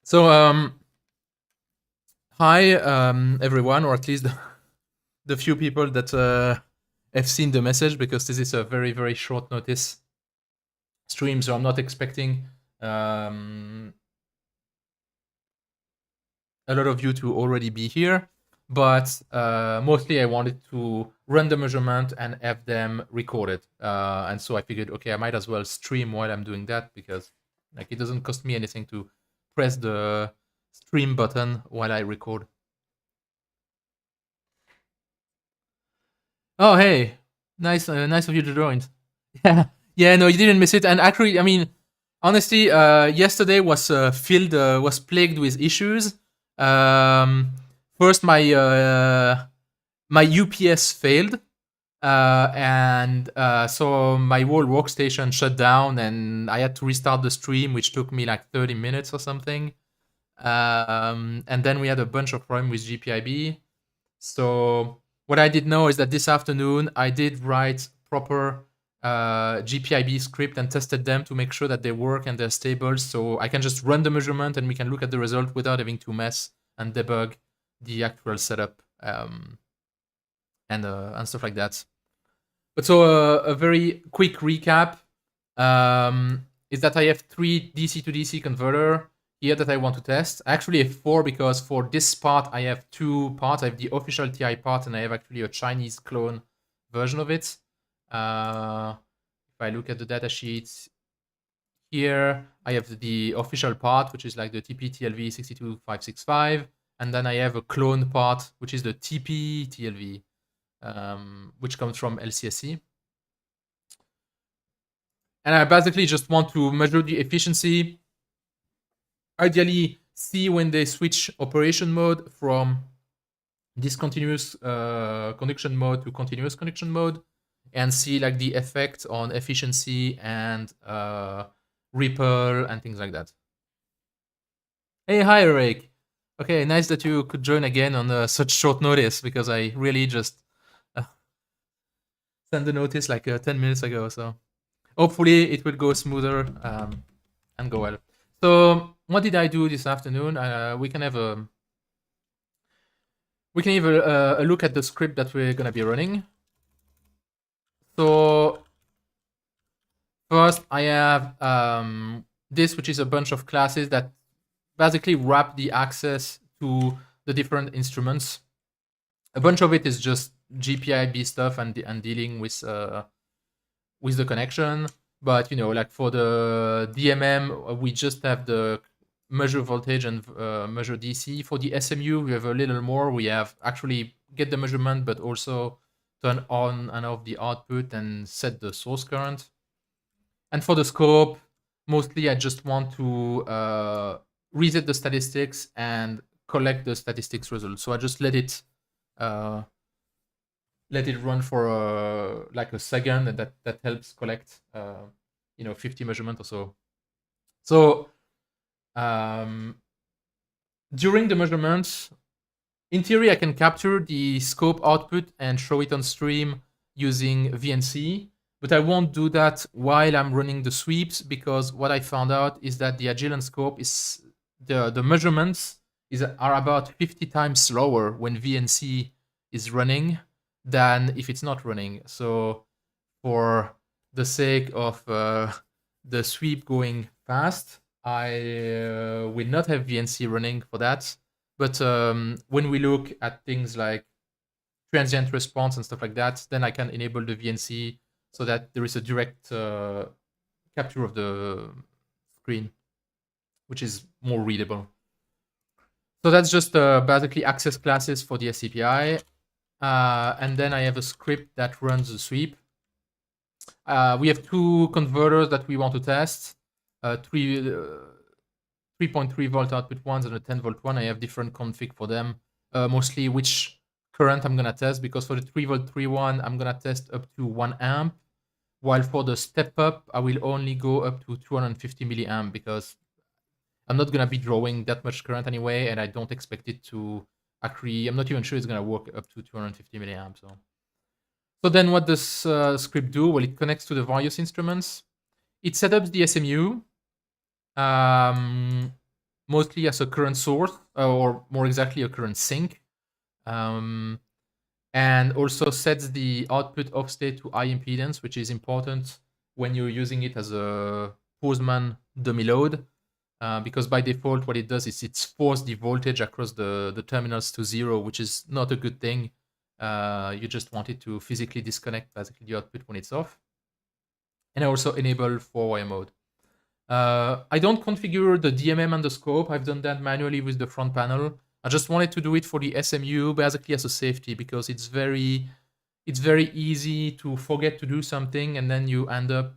So, hi, everyone, or at least the few people that have seen the message, because this is a very, very short notice stream, so I'm not expecting a lot of you to already be here. But mostly I wanted to run the measurement and have them recorded. And so I figured, okay, I might as well stream while I'm doing that, because like it doesn't cost me anything to press the stream button while I record. Oh, hey, nice, nice of you to join. Yeah, yeah, no, you didn't miss it. And actually, I mean, honestly, yesterday was was plagued with issues. Um, First, my UPS failed, and so my whole workstation shut down, and I had to restart the stream, which took me like 30 minutes or something. And then we had a bunch of problems with GPIB. So what I did know is that this afternoon I did write proper GPIB script and tested them to make sure that they work and they're stable. So I can just run the measurement and we can look at the result without having to mess and debug the actual setup and stuff like that. But so a very quick recap is that I have 3 DC to DC converter here that I want to test. I actually have 4, because for this part I have 2 parts. I have the official TI part and I have actually a Chinese clone version of it. If I look at the datasheet here, I have the official part, which is like the TLV62565, and then I have a clone part, which is the TLV, which comes from LCSC. And I basically just want to measure the efficiency, ideally see when they switch operation mode from discontinuous connection mode to continuous connection mode, and see like the effect on efficiency and ripple and things like that. Hey, hi, Eric. Okay, nice that you could join again on such short notice, because I really just sent the notice like 10 minutes ago. So hopefully it will go smoother and go well. So what did I do this afternoon? We can have a look at the script that we're gonna be running. So first, I have this, which is a bunch of classes that basically wrap the access to the different instruments. A bunch of it is just GPIB stuff and dealing with the connection. But you know, like for the DMM, we just have the measure voltage and measure DC. For the SMU, we have a little more. We have actually get the measurement, but also turn on and off the output and set the source current. And for the scope, mostly I just want to reset the statistics and collect the statistics results. So I just let it run for like a second, and that helps collect 50 measurement or so. So during the measurements, in theory, I can capture the scope output and show it on stream using VNC, but I won't do that while I'm running the sweeps, because what I found out is that the Agilent scope is the measurements are about 50 times slower when VNC is running than if it's not running. So for the sake of the sweep going fast, I will not have VNC running for that. But when we look at things like transient response and stuff like that, then I can enable the VNC so that there is a direct capture of the screen, which is more readable. So that's just basically access classes for the SCPI. And then I have a script that runs the sweep. We have 2 converters that we want to test. 3.3 volt output ones and a 10 volt one. I have different config for them. Mostly which current I'm gonna test, because for the 3 volt 3 one, I'm gonna test up to 1 amp, while for the step up, I will only go up to 250 milliamp, because I'm not gonna be drawing that much current anyway, and I don't expect it to actually. I'm not even sure it's gonna work up to 250 milliamp. So then, what does script do? Well, it connects to the various instruments. It sets up the SMU. mostly as a current source, or more exactly a current sink, and also sets the output off state to high impedance, which is important when you're using it as a Postman dummy load, because by default what it does is it's forced the voltage across the terminals to 0, which is not a good thing. You just want it to physically disconnect basically the output when it's off. And I also enable 4-wire mode. I don't configure the DMM and the scope. I've done that manually with the front panel. I just wanted to do it for the SMU basically as a safety, because it's very easy to forget to do something and then you end up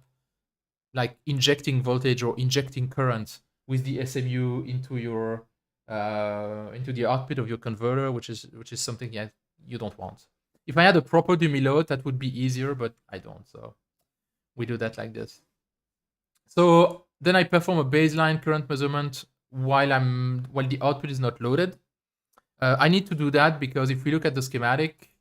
like injecting voltage or injecting current with the SMU into your into the output of your converter, which is something you don't want. If I had a proper dummy load, that would be easier, but I don't. So we do that like this. So then I perform a baseline current measurement while the output is not loaded. I need to do that because if we look at the schematic,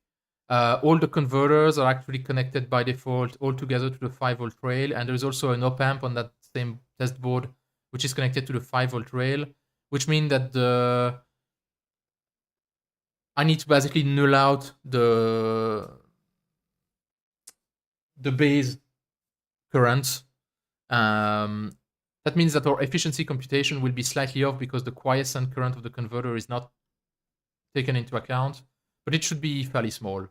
all the converters are actually connected by default all together to the 5-volt rail, and there's also an op-amp on that same test board which is connected to the 5-volt rail, which means that I need to basically null out the base currents. That means that our efficiency computation will be slightly off because the quiescent current of the converter is not taken into account, but it should be fairly small.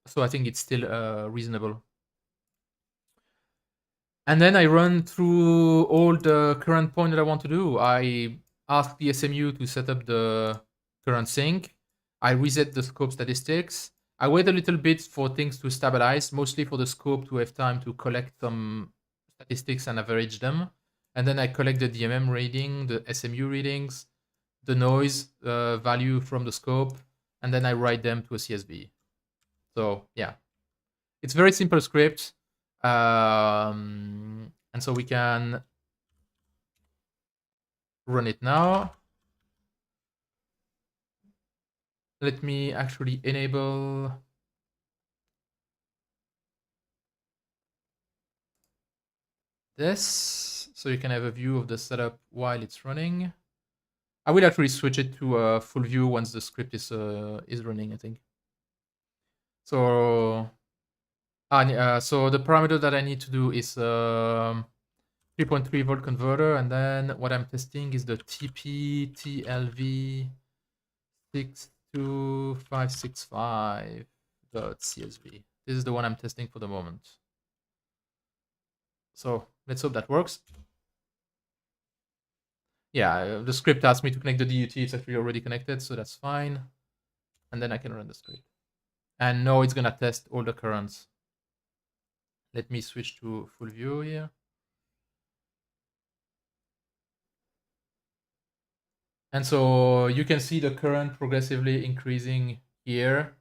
So I think it's still reasonable. And then I run through all the current point that I want to do. I ask the SMU to set up the current sink. I reset the scope statistics. I wait a little bit for things to stabilize, mostly for the scope to have time to collect some statistics and average them. And then I collect the DMM reading, the SMU readings, the noise value from the scope, and then I write them to a CSV. So yeah, it's very simple script. And so we can run it now. Let me actually enable this so you can have a view of the setup while it's running. I will actually switch it to a full view once the script is running, I think. So, so the parameter that I need to do is 3.3 volt converter, and then what I'm testing is the TLV62565.CSV. This is the one I'm testing for the moment. So let's hope that works. Yeah, the script asked me to connect the DUT. It's actually already connected, so that's fine. And then I can run the script. And now it's going to test all the currents. Let me switch to full view here. And so you can see the current progressively increasing here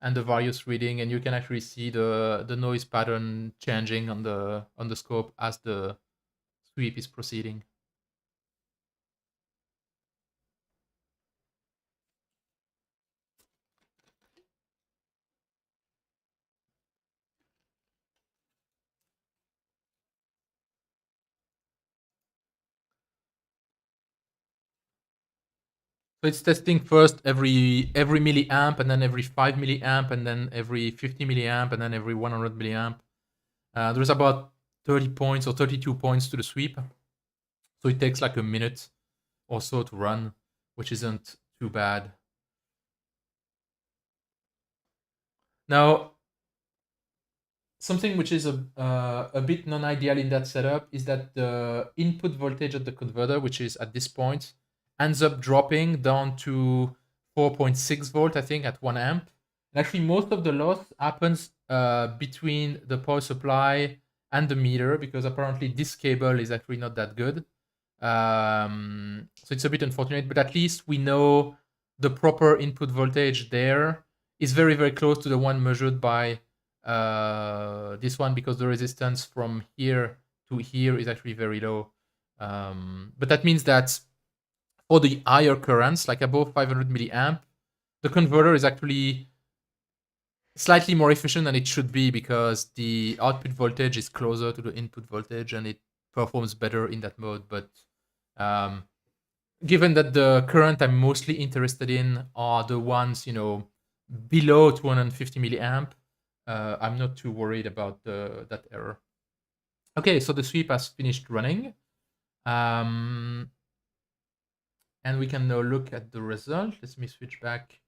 and the various reading, and you can actually see the noise pattern changing on the scope as the sweep is proceeding. So it's testing first every milliamp, and then every 5 milliamp, and then every 50 milliamp, and then every 100 milliamp. There's about 30 points or 32 points to the sweep. So it takes like a minute or so to run, which isn't too bad. Now, something which is a bit non-ideal in that setup is that the input voltage of the converter, which is at this point, ends up dropping down to 4.6 volt, I think, at 1 amp. And actually, most of the loss happens between the power supply and the meter, because apparently this cable is actually not that good. So it's a bit unfortunate, but at least we know the proper input voltage there is very, very close to the one measured by this one, because the resistance from here to here is actually very low. But that means that for the higher currents, like above 500 milliamp, the converter is actually slightly more efficient than it should be, because the output voltage is closer to the input voltage, and it performs better in that mode. But given that the current I'm mostly interested in are the ones, below 250 milliamp, I'm not too worried about that error. Okay, so the sweep has finished running. And we can now look at the result. Let me switch back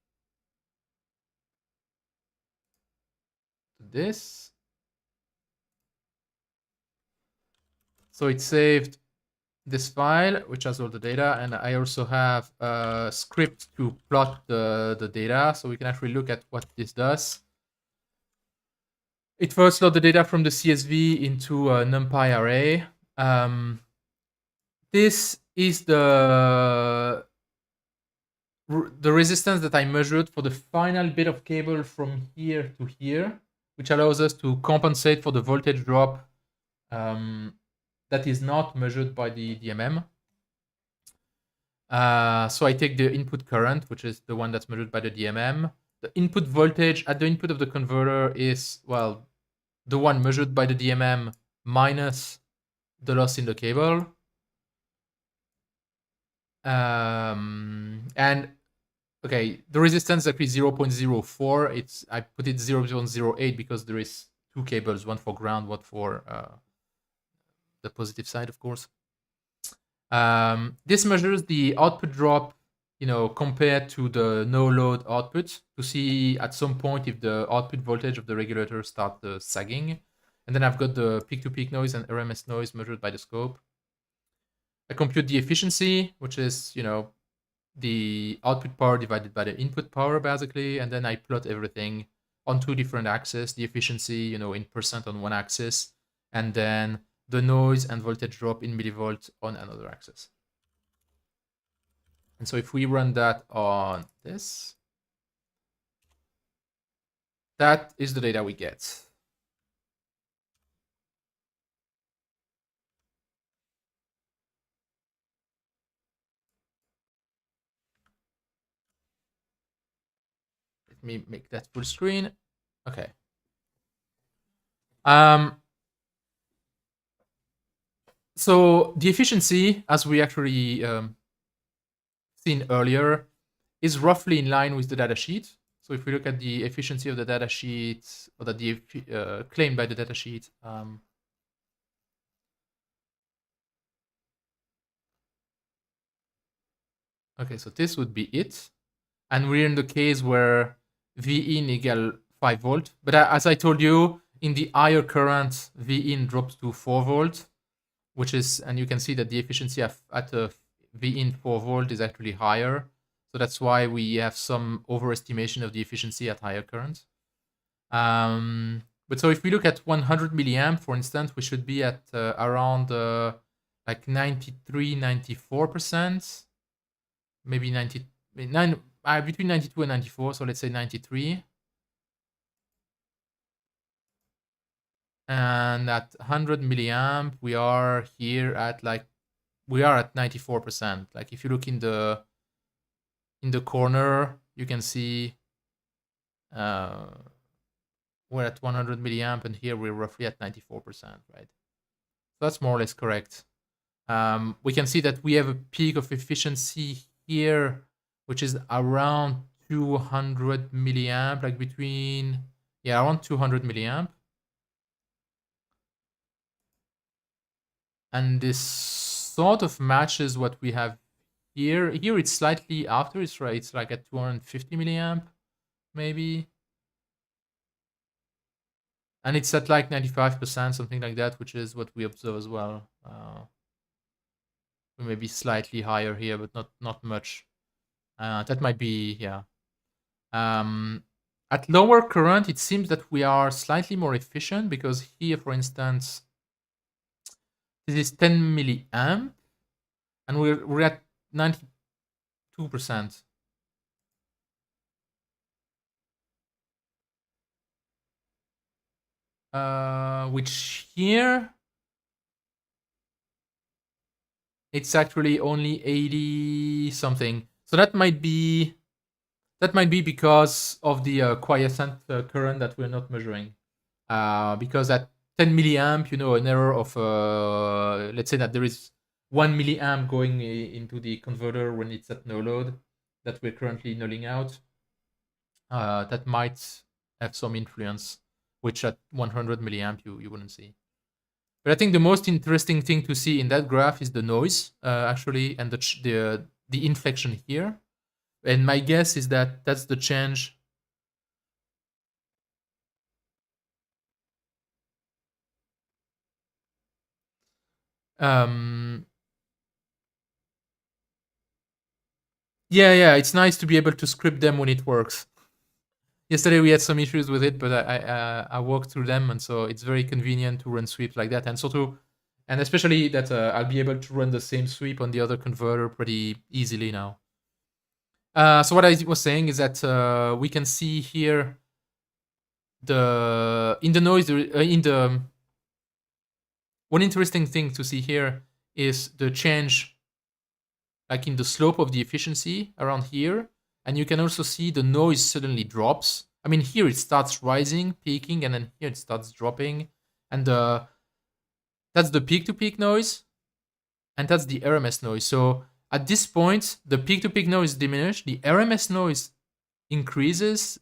to this. So it saved this file, which has all the data, and I also have a script to plot the data, so we can actually look at what this does. It first loads the data from the CSV into a NumPy array. This is the resistance that I measured for the final bit of cable from here to here, which allows us to compensate for the voltage drop that is not measured by the DMM. So I take the input current, which is the one that's measured by the DMM. The input voltage at the input of the converter is, well, the one measured by the DMM minus the loss in the cable. And okay, the resistance is actually 0.04. I put it 0.08 because there is two cables, one for ground, one for the positive side, of course. This measures the output drop, compared to the no load output to see at some point if the output voltage of the regulator starts sagging. And then I've got the peak-to-peak noise and RMS noise measured by the scope. I compute the efficiency, which is, the output power divided by the input power, basically. And then I plot everything on two different axes, the efficiency, in percent on one axis, and then the noise and voltage drop in millivolts on another axis. And so if we run that on this, that is the data we get. Let me make that full screen. Okay. So the efficiency, as we actually seen earlier, is roughly in line with the datasheet. So if we look at the efficiency of the datasheet, or that the claimed by the datasheet, okay, so this would be it. And we're in the case where V in equal 5 volt. But as I told you, in the higher current, V in drops to 4 volt, which is, and you can see that the efficiency at V in 4 volt is actually higher. So that's why we have some overestimation of the efficiency at higher current. But so if we look at 100 milliamp, for instance, we should be at around like 93, 94%, maybe 99, between 92 and 94. So let's say 93. And at 100 milliamp, we are here at we are at 94%. Like if you look in the corner, you can see we're at 100 milliamp, and here we're roughly at 94%, right? So that's more or less correct. We can see that we have a peak of efficiency here, which is around 200 milliamp, like between, around 200 milliamp. And this sort of matches what we have here. Here it's slightly after, it's right. It's like at 250 milliamp, maybe. And it's at like 95%, something like that, which is what we observe as well. We may be slightly higher here, but not much. That might be, at lower current, it seems that we are slightly more efficient, because here, for instance, this is 10 milliamp, and we're at 92%. Which here, it's actually only 80 something. So that might be because of the quiescent current that we're not measuring. Because at 10 milliamp, an error of, let's say that there is 1 milliamp going into the converter when it's at no load that we're currently nulling out. That might have some influence, which at 100 milliamp you wouldn't see. But I think the most interesting thing to see in that graph is the noise, actually, and the inflection here. And my guess is that that's the change. Yeah, it's nice to be able to script them when it works. Yesterday we had some issues with it, but I worked through them, and so it's very convenient to run sweeps like that, and especially that I'll be able to run the same sweep on the other converter pretty easily now. So what I was saying is that we can see here in the noise one interesting thing to see here is the change, like in the slope of the efficiency around here, and you can also see the noise suddenly drops. I mean, here it starts rising, peaking, and then here it starts dropping, and that's the peak-to-peak noise, and that's the RMS noise. So at this point, the peak-to-peak noise diminishes, the RMS noise increases,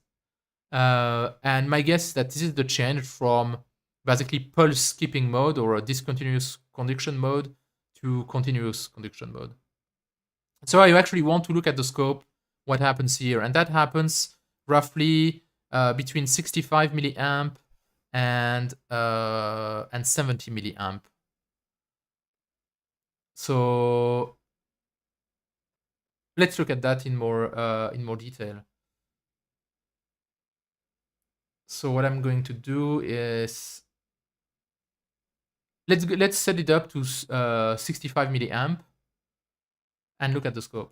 and my guess is that this is the change from basically pulse skipping mode or a discontinuous conduction mode to continuous conduction mode. So I actually want to look at the scope, what happens here, and that happens roughly between 65 milliamp and 70 milliamp. So let's look at that in more detail. So what I'm going to do is let's set it up to 65 milliamp and look at the scope.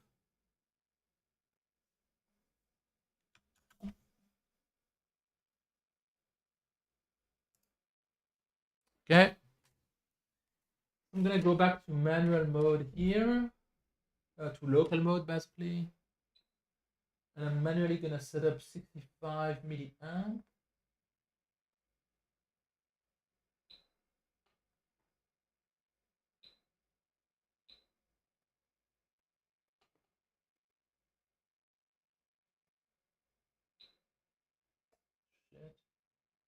Okay. I'm gonna go back to manual mode here, to local mode basically, and I'm manually gonna set up 65 milliamp.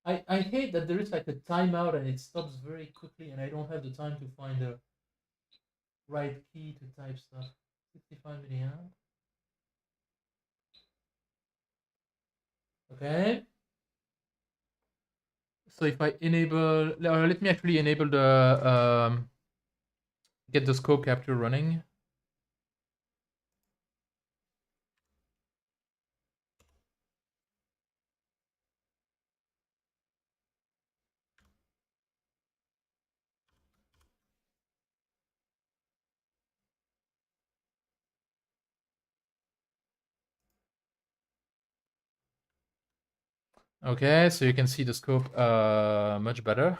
I hate that there is like a timeout and it stops very quickly, and I don't have the time to find the right key to type stuff. 65 milliamp. Okay. So if I enable, let me actually enable the get the scope capture running. Okay, so you can see the scope much better,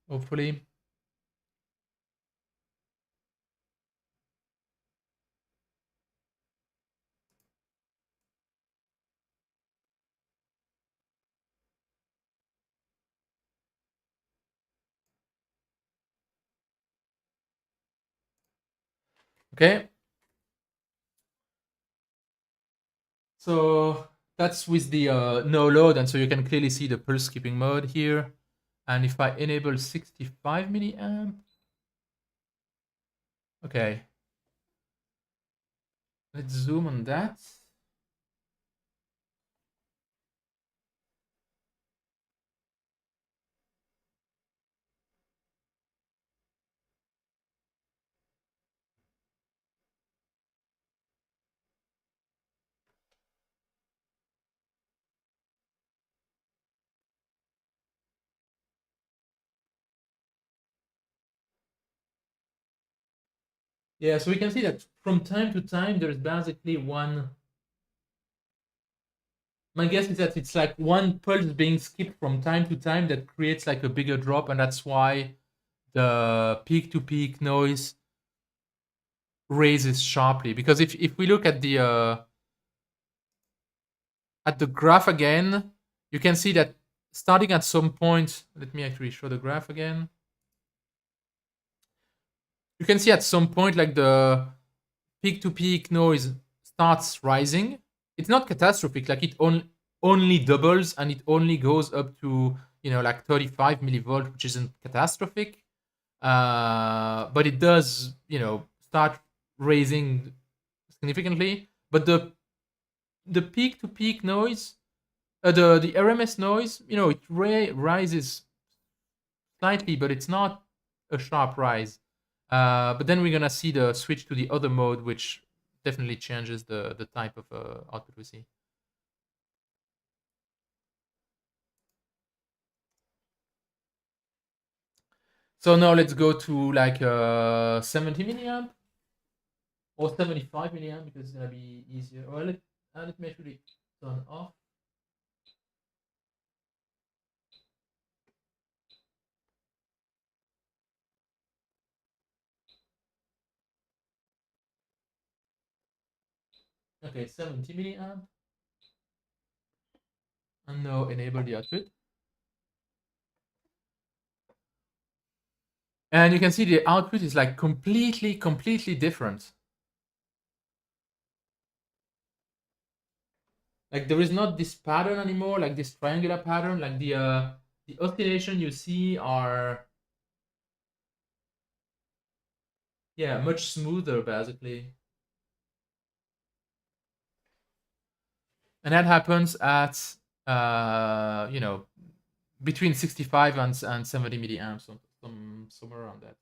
hopefully. Okay. So that's with the no load, and so you can clearly see the pulse skipping mode here. And if I enable 65 milliamp, okay. Let's zoom on that. Yeah, so we can see that from time to time, there's basically one. My guess is that it's like one pulse being skipped from time to time that creates like a bigger drop, and that's why the peak-to-peak noise raises sharply. Because if we look at the graph again, you can see that starting at some point, let me actually show the graph again. You can see at some point, like the peak-to-peak noise starts rising. It's not catastrophic, like it only doubles and it only goes up to, like 35 millivolt, which isn't catastrophic. But it does, start raising significantly. But the peak-to-peak noise, the RMS noise, it rises slightly, but it's not a sharp rise. But then we're gonna see the switch to the other mode, which definitely changes the type of output we see. So now let's go to like 70 milliamp or 75 milliamp because it's gonna be easier. Or let me actually turn off. Okay, 70 milliamp. And now enable the output. And you can see the output is like completely different. Like there is not this pattern anymore, like this triangular pattern. Like the oscillation you see are, yeah, much smoother basically. And that happens at between 65 and 70 milliamps, somewhere around that.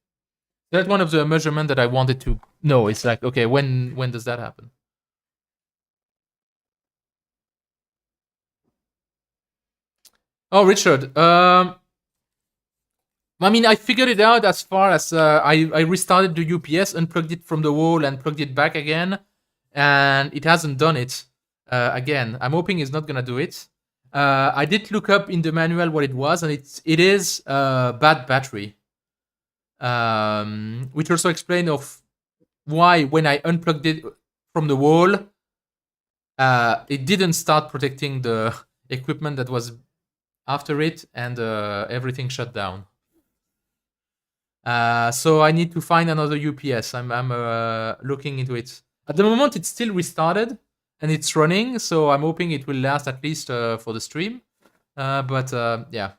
That's one of the measurements that I wanted to know. It's like, okay, when does that happen? Oh, Richard. I mean, I figured it out as far as I restarted the UPS, unplugged it from the wall, and plugged it back again, and it hasn't done it again. I'm hoping it's not gonna do it. I did look up in the manual what it was, and it is bad battery, which also explains of why when I unplugged it from the wall, it didn't start protecting the equipment that was after it, and everything shut down. So I need to find another UPS. I'm looking into it. At the moment, it's still restarted and it's running, so I'm hoping it will last at least for the stream. But yeah,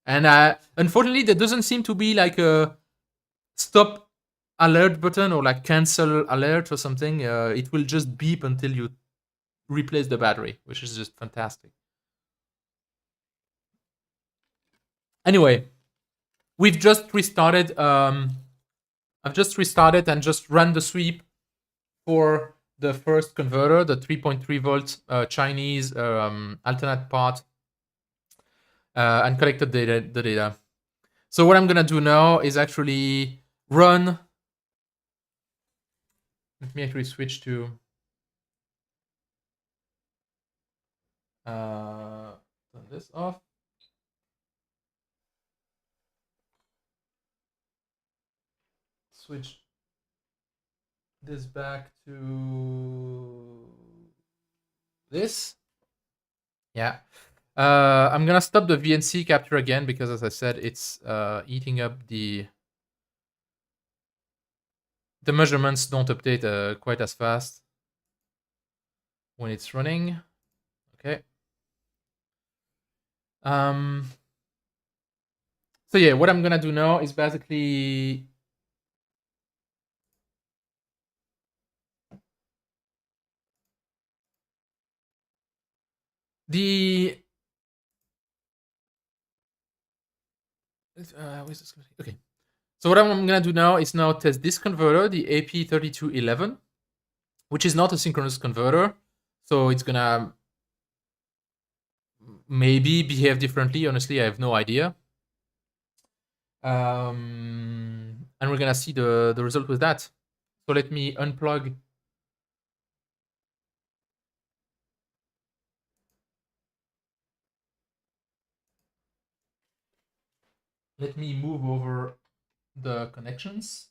and unfortunately, there doesn't seem to be like a stop alert button or like cancel alert or something. It will just beep until you replace the battery, which is just fantastic. Anyway, we've just restarted. I've just restarted and just ran the sweep for the first converter, the 3.3 volt Chinese alternate part, and collected the data. So what I'm gonna do now is actually run. Let me actually switch to turn this off. Switch this back to this. Yeah. I'm gonna stop the VNC capture again because, as I said, it's eating up the measurements don't update quite as fast when it's running. Okay. So yeah, what I'm gonna do now is basically the where's this? Okay. So what I'm gonna do now is now test this converter, the AP3211, which is not a synchronous converter, so it's gonna maybe behave differently. Honestly, I have no idea. And we're gonna see the result with that. So let me unplug. Let me move over the connections.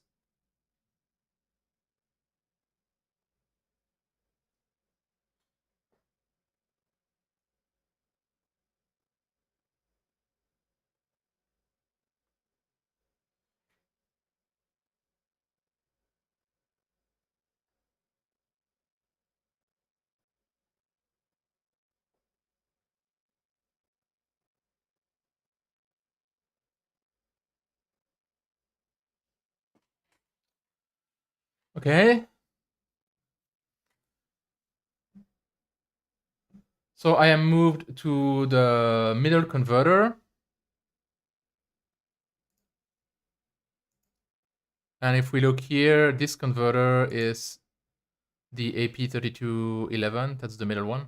Okay. So I am moved to the middle converter. And if we look here, this converter is the AP3211. That's the middle one,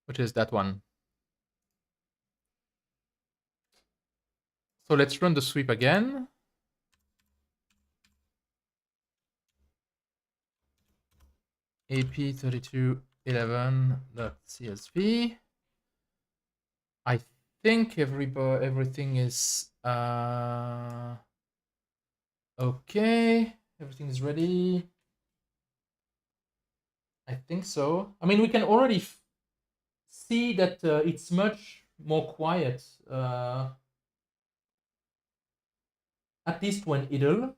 which is that one. So let's run the sweep again. AP3211.csv. I think everything is okay. Everything is ready. I think so. I mean, we can already see that it's much more quiet, at least when idle.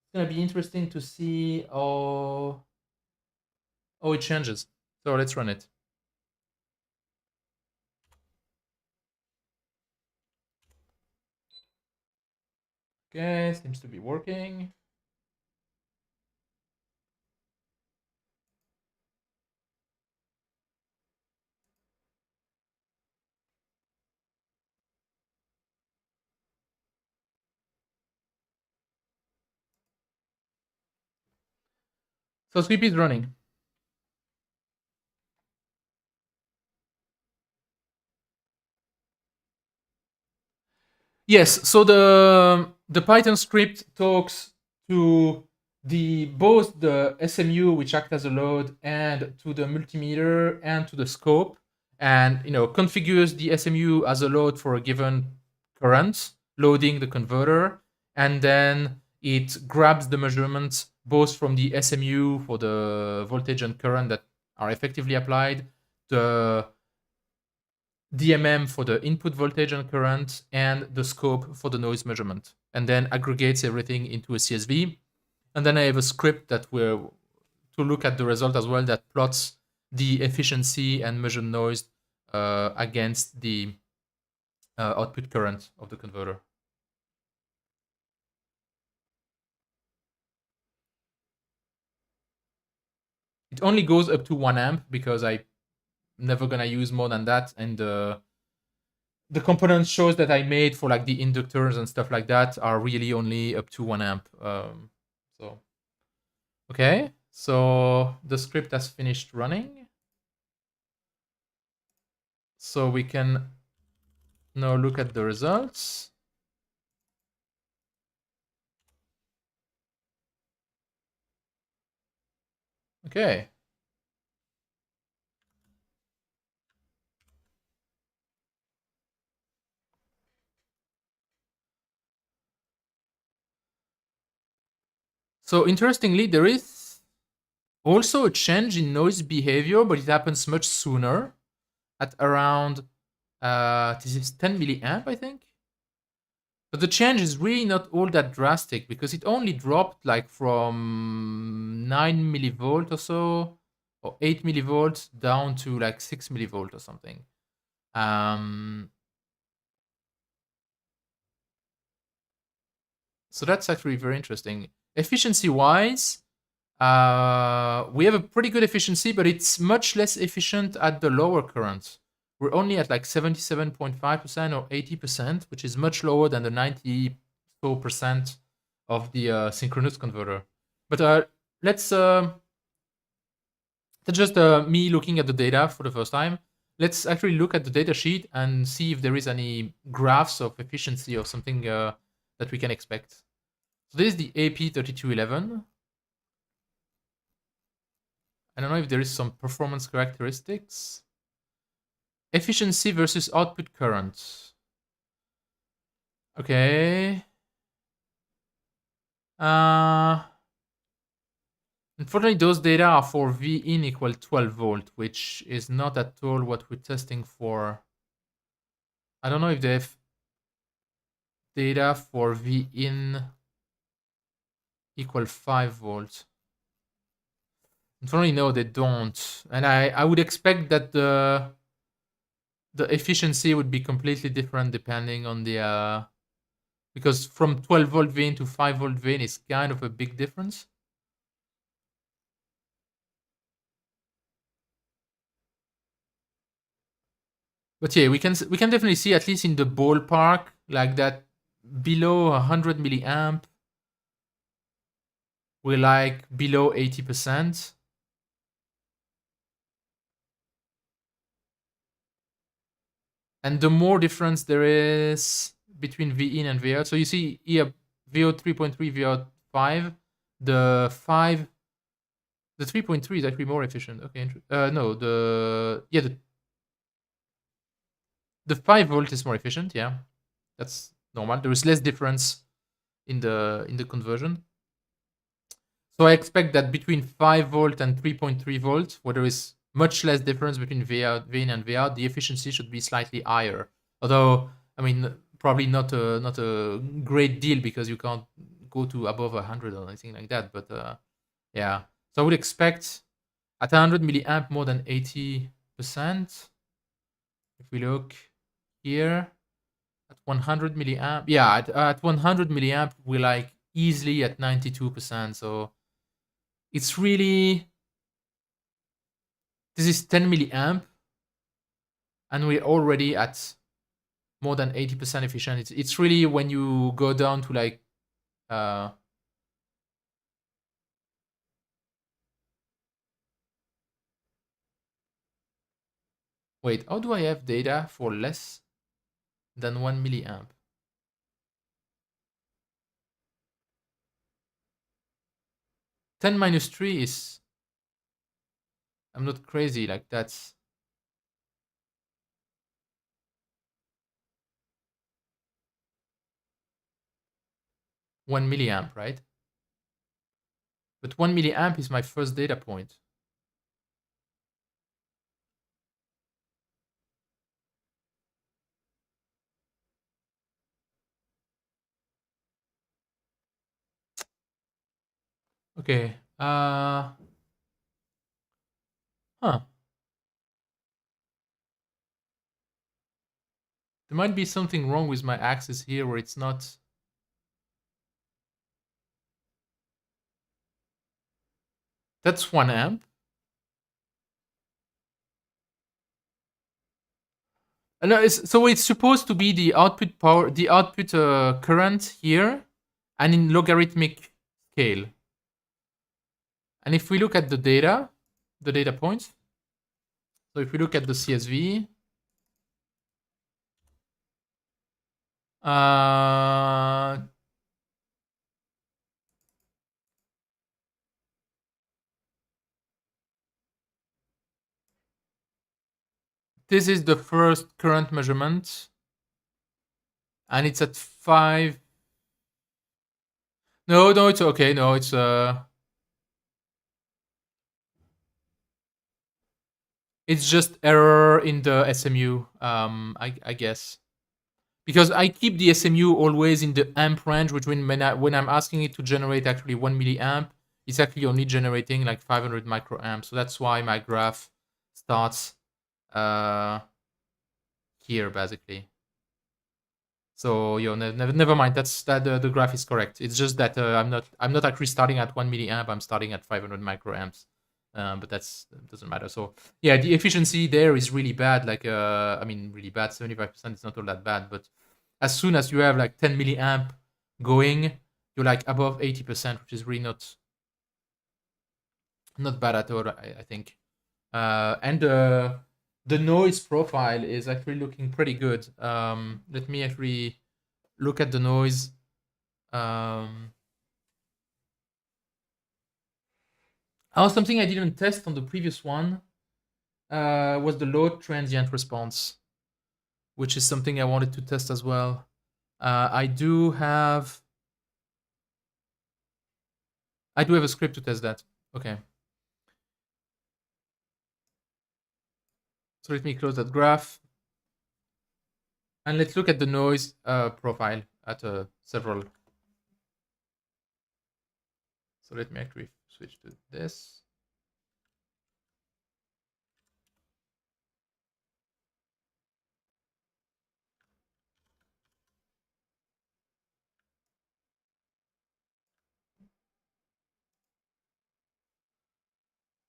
It's gonna be interesting to see how it changes. So let's run it. Okay, seems to be working. So sweep is running. Yes, so the Python script talks to both the SMU, which act as a load, and to the multimeter and to the scope, and configures the SMU as a load for a given current, loading the converter, and then it grabs the measurements both from the SMU for the voltage and current that are effectively applied, the DMM for the input voltage and current, and the scope for the noise measurement, and then aggregates everything into a CSV. And then I have a script that will to look at the result as well, that plots the efficiency and measured noise against the output current of the converter. It only goes up to 1 amp because I'm never gonna use more than that, and the component shows that I made for like the inductors and stuff like that are really only up to 1 amp. So okay, so the script has finished running. So we can now look at the results. Okay. So interestingly, there is also a change in noise behavior, but it happens much sooner at around this is 10 milliamp, I think. But the change is really not all that drastic because it only dropped like from 9 millivolt or so, or 8 millivolts down to like 6 millivolt or something. So that's actually very interesting. Efficiency-wise, we have a pretty good efficiency, but it's much less efficient at the lower currents. We're only at like 77.5% or 80%, which is much lower than the 94% of the synchronous converter. But let's that's just me looking at the data for the first time. Let's actually look at the data sheet and see if there is any graphs of efficiency or something that we can expect. So this is the AP3211. I don't know if there is some performance characteristics. Efficiency versus output current. Okay. Unfortunately, those data are for V in equal 12 volt, which is not at all what we're testing for. I don't know if they have data for V in equal 5 volts. Unfortunately, no, they don't. And I would expect that the efficiency would be completely different depending on the because from 12-volt vein to 5-volt vein is kind of a big difference. But yeah, we can definitely see, at least in the ballpark, like that below 100 milliamp, we're like below 80%. And the more difference there is between V in and V out, so you see here VO 3.3, VO 5, the 5, the 3.3 is actually more efficient. Okay, no, the 5-volt is more efficient. Yeah, that's normal. There is less difference in the conversion. So I expect that between 5-volt and 3.3-volt, where there is much less difference between V in and V out, the efficiency should be slightly higher. Although, I mean, probably not a great deal, because you can't go to above 100 or anything like that. But yeah, so I would expect at 100 milliamp more than 80%. If we look here at 100 milliamp, yeah, at 100 milliamp, we're like easily at 92%. So it's really, this is 10 milliamp, and we're already at more than 80% efficient. It's really when you go down to like wait, how do I have data for less than 1 milliamp? Ten minus 3 is, I'm not crazy, like that's 1 milliamp, right? But 1 milliamp is my first data point. Okay. Huh. There might be something wrong with my axis here, where it's not. That's 1 amp. No, so it's supposed to be the output power, the output current here, and in logarithmic scale. And if we look at the data points, so if we look at the CSV, this is the first current measurement, and it's at 5. No, it's okay. No, it's just error in the SMU. I guess, because I keep the SMU always in the amp range, which when I'm asking it to generate actually 1 milliamp, it's actually only generating like 500 microamps. So that's why my graph starts here basically. So never mind. That's that the graph is correct. It's just that I'm not actually starting at 1 milliamp. I'm starting at 500 microamps. But that doesn't matter. So yeah, the efficiency there is really bad. Like I mean, really bad. 75% is not all that bad. But as soon as you have like 10 milliamp going, you're like above 80%, which is really not bad at all. I think. And the noise profile is actually looking pretty good. Let me actually look at the noise. Something I didn't test on the previous one was the low transient response, which is something I wanted to test as well. I do have a script to test that. Okay. So let me close that graph. And let's look at the noise profile at several. So let me actually switch to this.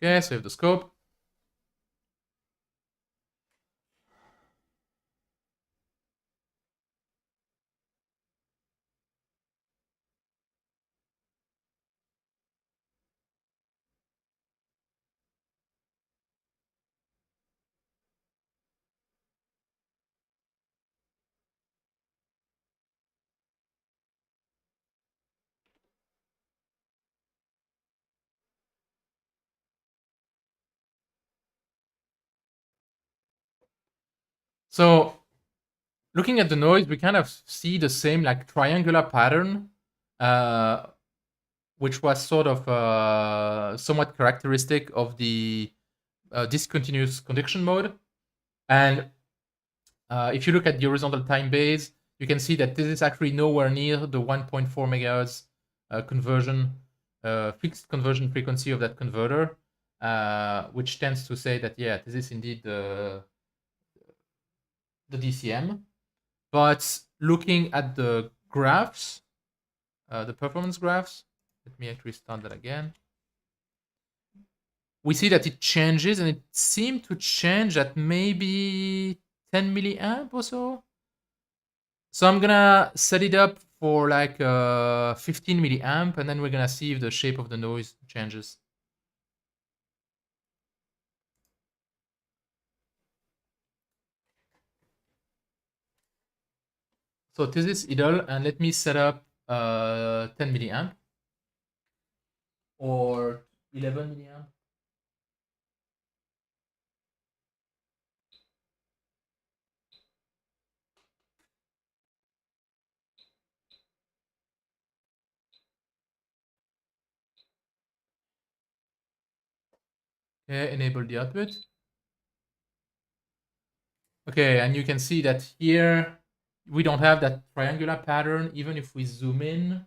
Okay, save the scope. So looking at the noise, we kind of see the same like triangular pattern, which was sort of somewhat characteristic of the discontinuous conduction mode. And if you look at the horizontal time base, you can see that this is actually nowhere near the 1.4 megahertz conversion, fixed conversion frequency of that converter, which tends to say that, yeah, this is indeed the DCM. But looking at the graphs, the performance graphs, let me actually start that again. We see that it changes, and it seemed to change at maybe 10 milliamp or so. So I'm gonna set it up for like 15 milliamp, and then we're gonna see if the shape of the noise changes. So this is idle, and let me set up 10 milliamp or 11 milliamp. Okay, enable the output. Okay, and you can see that here we don't have that triangular pattern, even if we zoom in.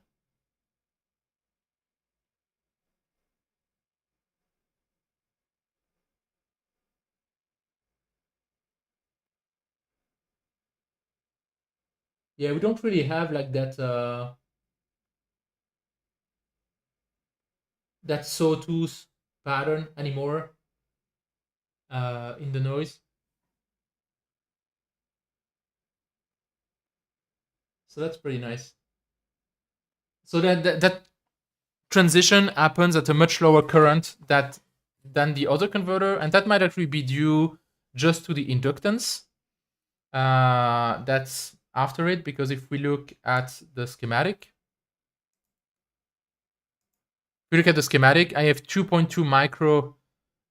Yeah, we don't really have like that sawtooth pattern anymore in the noise. So that's pretty nice. So that transition happens at a much lower current than the other converter, and that might actually be due just to the inductance that's after it. Because if we look at the schematic, I have 2.2 micro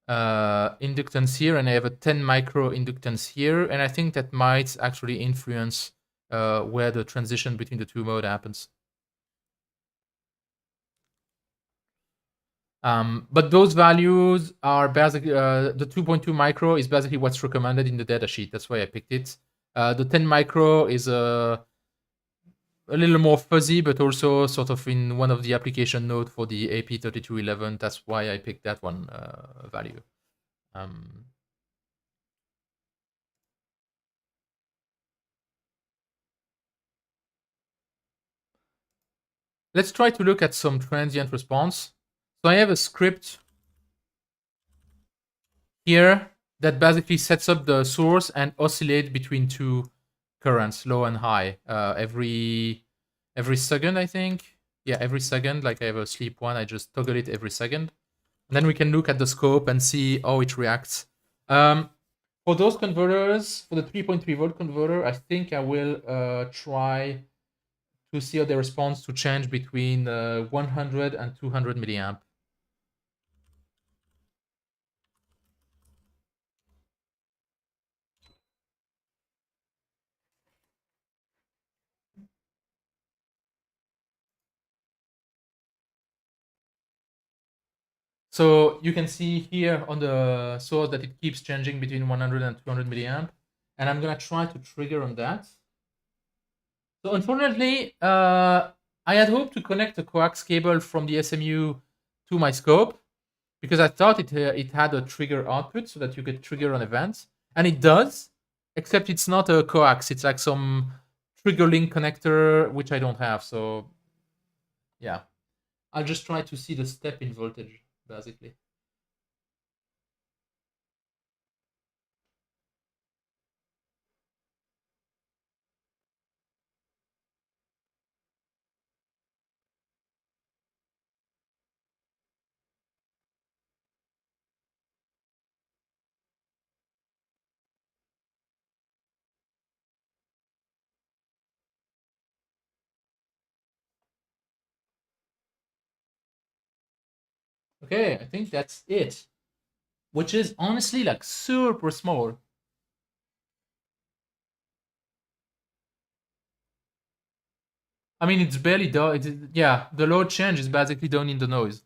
inductance here, and I have a 10 micro inductance here, and I think that might actually influence where the transition between the two modes happens. But those values are basically the 2.2 micro is basically what's recommended in the datasheet. That's why I picked it. The 10 micro is a little more fuzzy, but also sort of in one of the application note for the AP3211. That's why I picked that one value. Let's try to look at some transient response. So I have a script here that basically sets up the source and oscillate between two currents, low and high, every second, I think. Yeah, every second. Like I have a sleep one, I just toggle it every second. And then we can look at the scope and see how it reacts. For those converters, for the 3.3 volt converter, I think I will try to see how they respond to change between 100 and 200 milliamp. So you can see here on the source that it keeps changing between 100 and 200 milliamp. And I'm going to try to trigger on that. So unfortunately, I had hoped to connect a coax cable from the SMU to my scope, because I thought it had a trigger output so that you could trigger an event. And it does, except it's not a coax. It's like some trigger link connector, which I don't have. So yeah, I'll just try to see the step in voltage, basically. Okay, I think that's it. Which is honestly like super small. I mean, it's barely done. Yeah, the load change is basically done in the noise,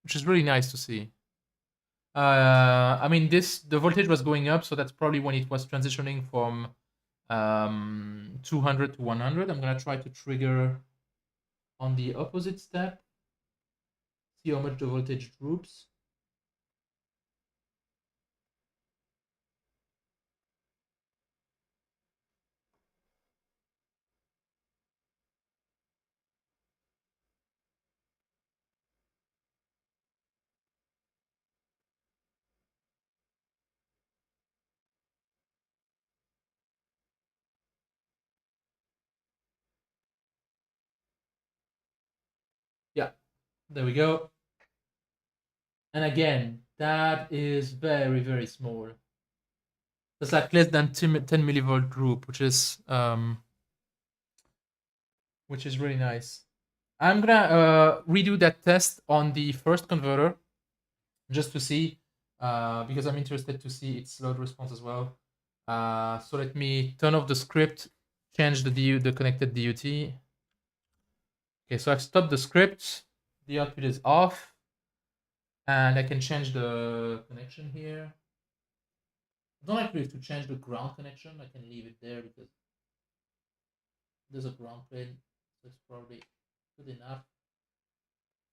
which is really nice to see. I mean, the voltage was going up, so that's probably when it was transitioning from 200 to 100. I'm gonna try to trigger on the opposite step, see how much the voltage droops. Yeah, there we go. And again, that is very, very small. That's like less than 10 millivolt droop, which is really nice. I'm gonna redo that test on the first converter just to see, because I'm interested to see its load response as well. So let me turn off the script, change the connected DUT. Okay, so I've stopped the script. The output is off, and I can change the connection here. I don't actually have to change the ground connection. I can leave it there because there's a ground plane, so it's probably good enough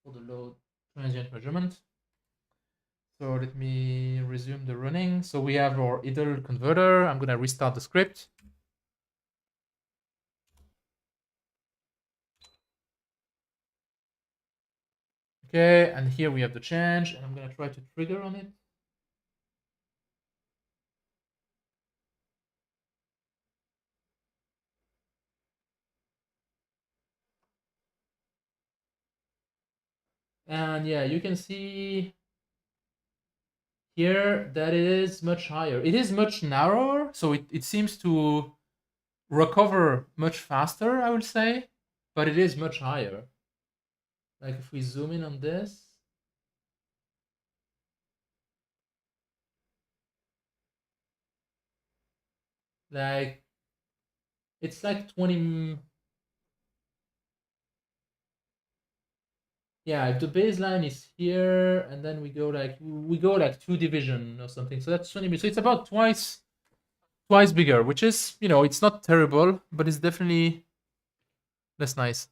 for the load transient measurement. So let me resume the running. So we have our idle converter. I'm gonna restart the script. Okay, and here we have the change, and I'm gonna try to trigger on it. And yeah, you can see here that it is much higher. It is much narrower, so it seems to recover much faster, I would say, but it is much higher. Like if we zoom in on this, like it's like 20. Yeah, if the baseline is here and then we go like 2 division or something, so that's 20 meters. So it's about twice bigger, which is, it's not terrible, but it's definitely less nice.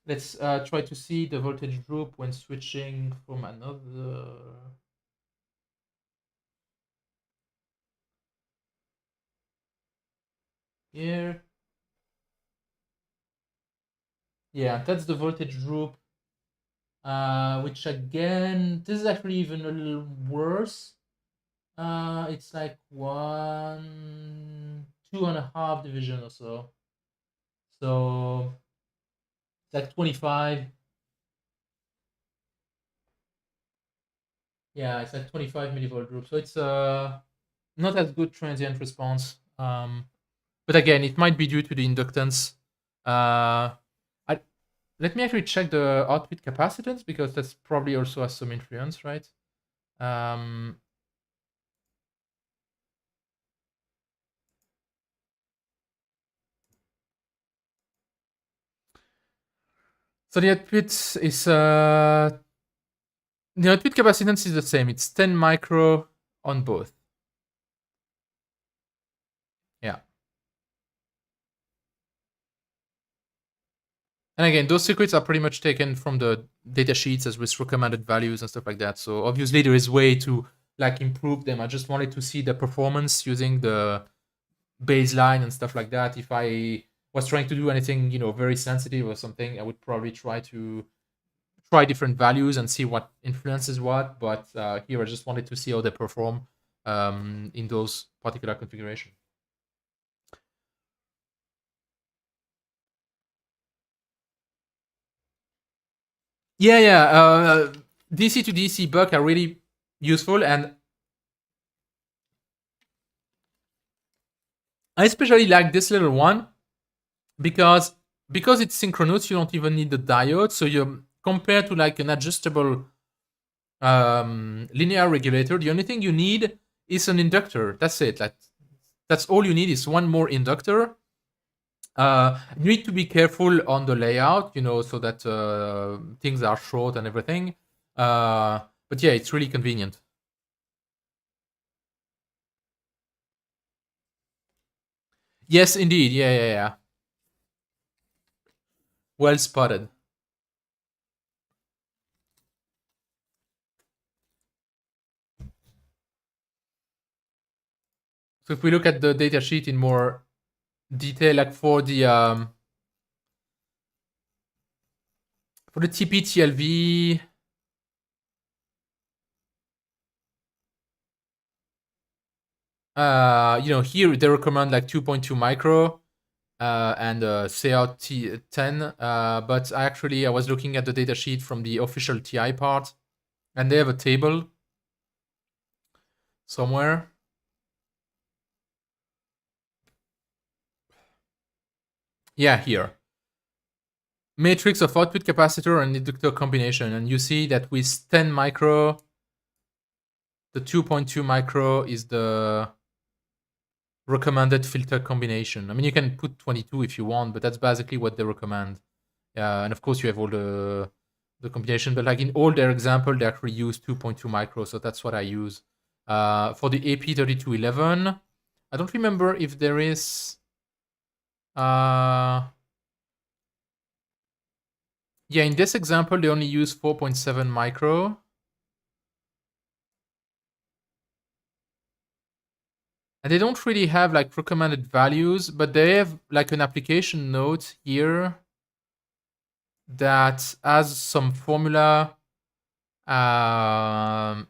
Let's try to see the voltage droop when switching from another. Here. Yeah, that's the voltage droop. Which again, this is actually even a little worse. It's like 2.5 division or so. So it's like 25. Yeah, it's like 25 millivolt droop. So it's not as good transient response. But again, it might be due to the inductance. I, Let me actually check the output capacitance because that's probably also has some influence, right? Um, so the output capacitance is the same. It's 10 micro on both. Yeah. And again, those circuits are pretty much taken from the data sheets as with recommended values and stuff like that. So obviously there is way to like improve them. I just wanted to see the performance using the baseline and stuff like that. If I was trying to do anything, very sensitive or something, I would probably try different values and see what influences what. But here I just wanted to see how they perform in those particular configuration. Yeah, yeah. DC to DC buck are really useful, and I especially like this little one because it's synchronous, you don't even need the diode. So you compared to like an adjustable linear regulator, the only thing you need is an inductor. That's it. Like that's all you need is one more inductor. You need to be careful on the layout, so that things are short and everything. But yeah, it's really convenient. Yes, indeed. Yeah. Well spotted. So if we look at the data sheet in more detail, like for the TP-TLV, here they recommend like 2.2 micro and CR10. But I was looking at the data sheet from the official TI part, and they have a table somewhere. Yeah, here. Matrix of output capacitor and inductor combination. And you see that with 10 micro, the 2.2 micro is the recommended filter combination. I mean, you can put 22 if you want, but that's basically what they recommend. And of course, you have all the combination. But like in all their example, they actually use 2.2 micro. So that's what I use. For the AP3211, I don't remember if there is... yeah, in this example, they only use 4.7 micro. And they don't really have like recommended values, but they have like an application note here that has some formula. And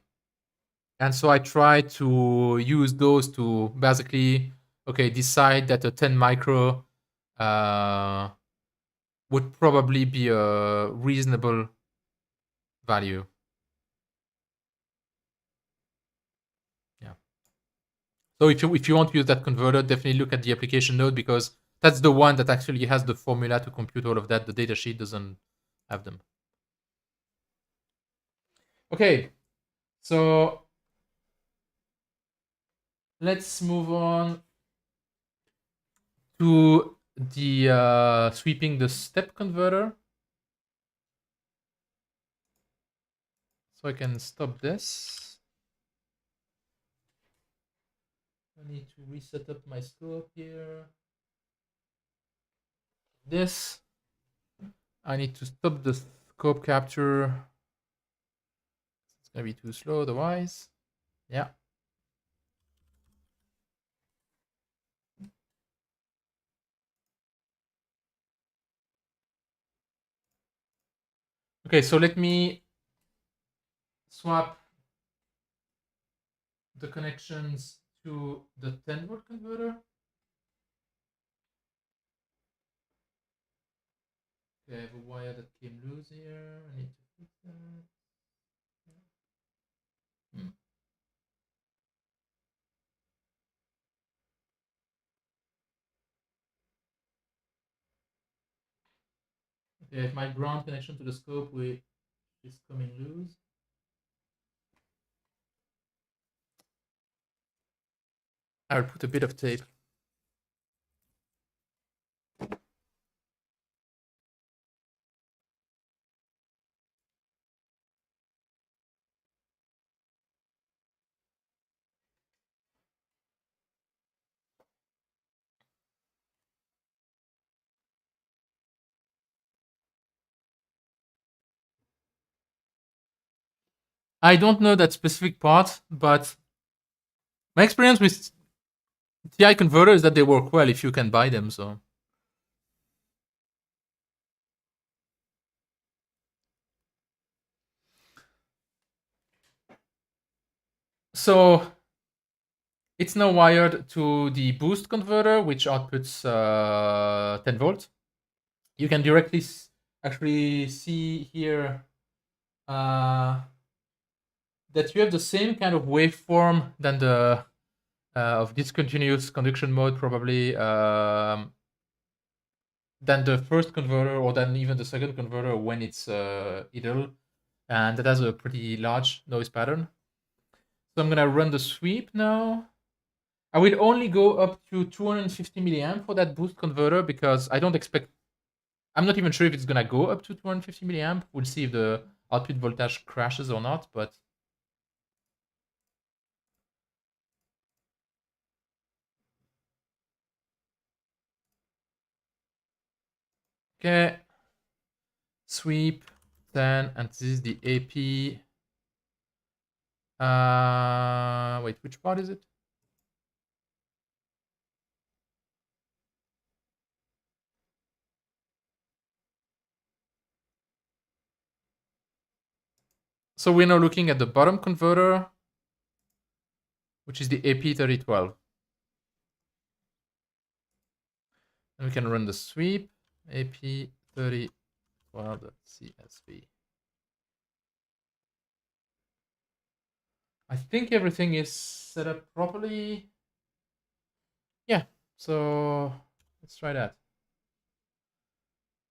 so I try to use those to basically, decide that a 10 micro would probably be a reasonable value. Yeah. So if you want to use that converter, definitely look at the application note, because that's the one that actually has the formula to compute all of that. The datasheet doesn't have them. Okay, so let's move on to the sweeping the step converter. So I can stop this. I need to reset up my scope here. This. I need to stop the scope capture. It's gonna be too slow otherwise. Yeah. Okay, so let me swap the connections to the 10-volt converter. Okay, I have a wire that came loose here. I need to fix that. Okay, my ground connection to the scope is coming loose. I'll put a bit of tape. I don't know that specific part, but my experience with TI converters is that they work well if you can buy them. So it's now wired to the boost converter, which outputs 10 volt. You can directly actually see here that you have the same kind of waveform than the of discontinuous conduction mode, probably. than the first converter or than even the second converter when it's idle, and that has a pretty large noise pattern. So I'm gonna run the sweep now. I will only go up to 250 milliamp for that boost converter because I don't expect. I'm not even sure if it's gonna go up to 250 milliamp. We'll see if the output voltage crashes or not. But okay, sweep 10, and this is the AP. Wait, which part is it? So we're now looking at the bottom converter, which is the AP3012. And we can run the sweep AP3012.csv. I think everything is set up properly. Yeah, so let's try that.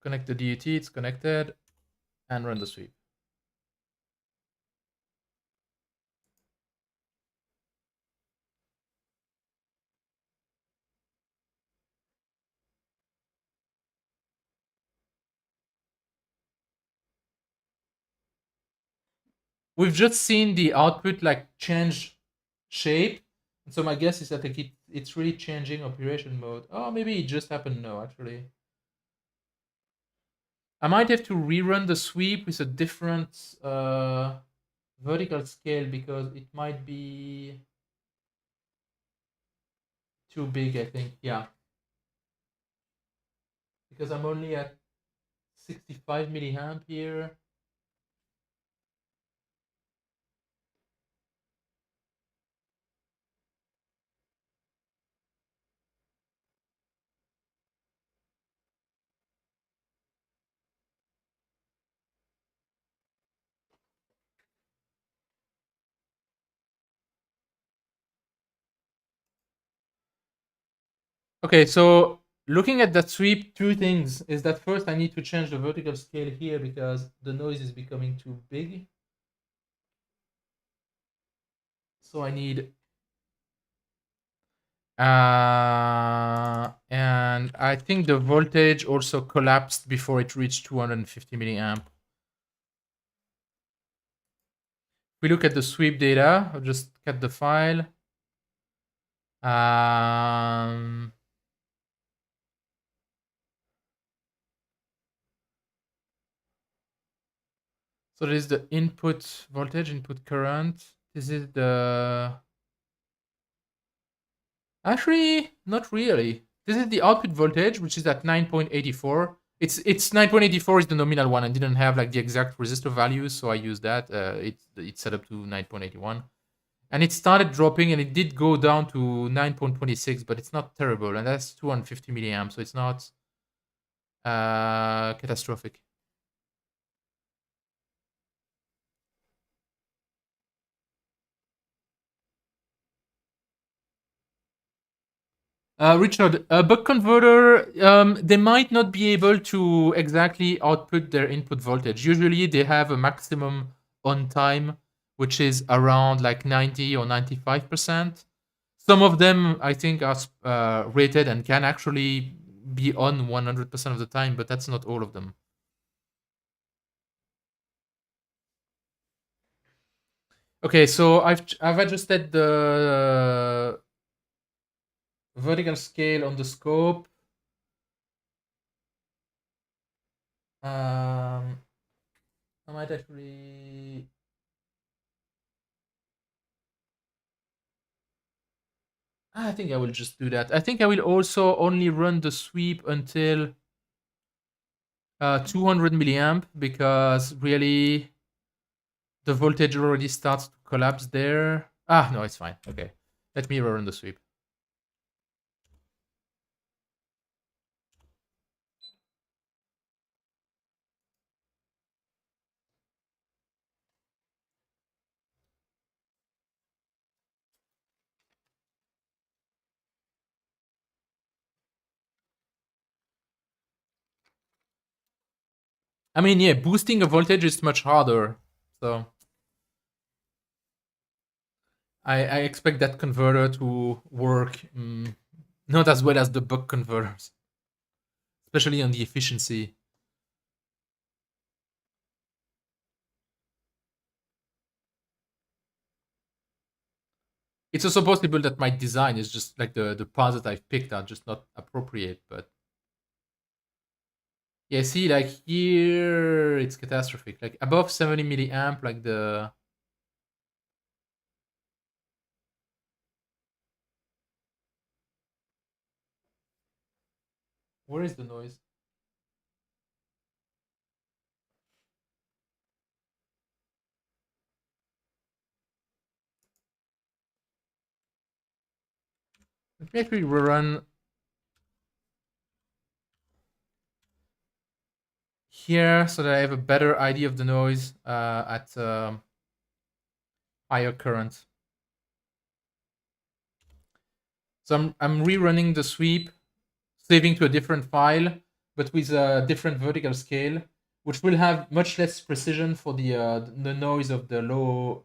Connect the DUT, it's connected, and run the sweep. We've just seen the output like change shape. And so my guess is that like it's really changing operation mode. Oh, maybe it just happened. No, actually. I might have to rerun the sweep with a different vertical scale because it might be too big, I think. Yeah. Because I'm only at 65 milliamp here. Okay, so looking at that sweep, two things is that first I need to change the vertical scale here because the noise is becoming too big. So I need and I think the voltage also collapsed before it reached 250 milliamp. If we look at the sweep data, I'll just cut the file. So this is the input voltage, input current. This is the... Actually, not really. This is the output voltage, which is at 9.84. It's 9.84 is the nominal one. I didn't have like the exact resistor values, so I used that. It's set up to 9.81. And it started dropping and it did go down to 9.26, but it's not terrible. And that's 250 milliamps, so it's not catastrophic. Richard, a buck converter, they might not be able to exactly output their input voltage. Usually they have a maximum on time, which is around like 90 or 95%. Some of them, I think, are rated and can actually be on 100% of the time, but that's not all of them. Okay, so I've adjusted the vertical scale on the scope. I might actually... I think I will just do that. I think I will also only run the sweep until 200 milliamp because really the voltage already starts to collapse there. Ah, no, it's fine. Okay, let me run the sweep. I mean, yeah, boosting a voltage is much harder. So I expect that converter to work not as well as the buck converters, especially on the efficiency. It's also possible that my design is just like the parts that I've picked are just not appropriate. But yeah, see, like here it's catastrophic. Like above 70 milliamp, like the where is the noise? Let me actually rerun here so that I have a better idea of the noise at higher current. So I'm rerunning the sweep, saving to a different file, but with a different vertical scale, which will have much less precision for the noise of the low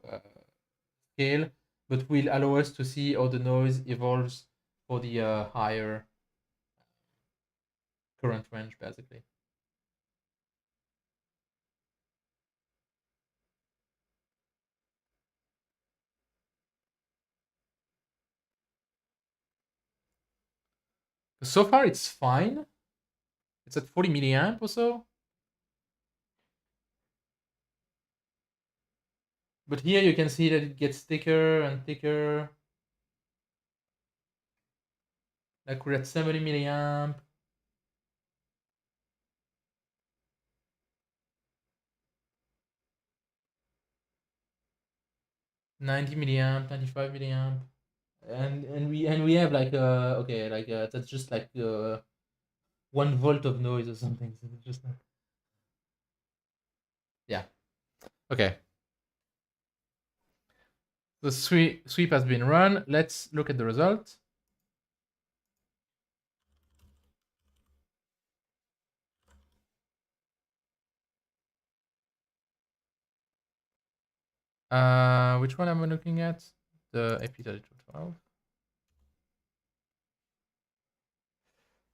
scale, but will allow us to see how the noise evolves for the higher current range, basically. So far, it's fine. It's at 40 milliamp or so. But here you can see that it gets thicker and thicker. Like we're at 70 milliamp. 90 milliamp, 95 milliamp. And we have like okay, like that's just like 1 volt of noise or something. So it's just yeah. Okay. The sweep has been run. Let's look at the result. Which one am I looking at? The AP3212.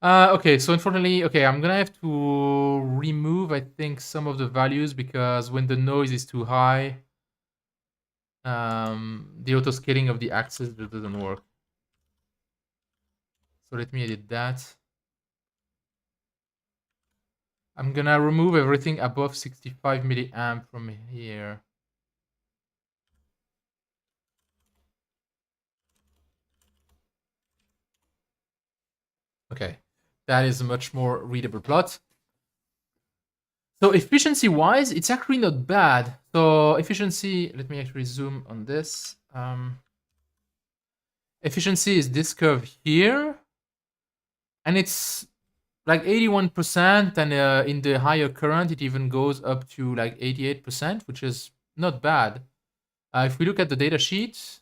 Okay, so unfortunately, okay, I'm gonna have to remove, I think, some of the values because when the noise is too high, the auto scaling of the axis just doesn't work. So let me edit that. I'm gonna remove everything above 65 milliamp from here. Okay, that is a much more readable plot. So efficiency wise, it's actually not bad. So efficiency, let me actually zoom on this. Efficiency is this curve here, and it's like 81%, and in the higher current, it even goes up to like 88%, which is not bad. If we look at the data sheet,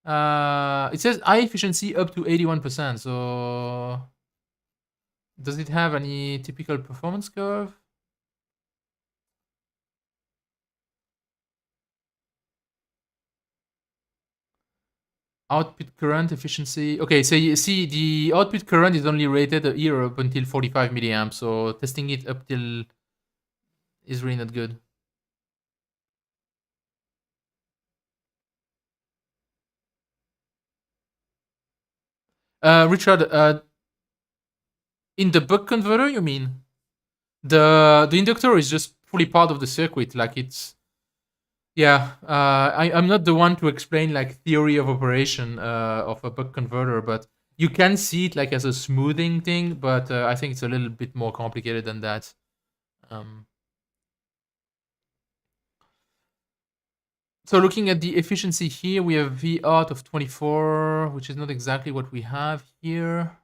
it says high efficiency up to 81%. So does it have any typical performance curve? Output current efficiency. Okay, so you see the output current is only rated here up until 45 milliamps. So testing it up till is really not good. Richard, in the buck converter, you mean? The inductor is just fully part of the circuit. Like it's yeah. I'm not the one to explain like theory of operation of a buck converter, but you can see it like as a smoothing thing. But I think it's a little bit more complicated than that. Um, So looking at the efficiency here, we have V out of 24, which is not exactly what we have here.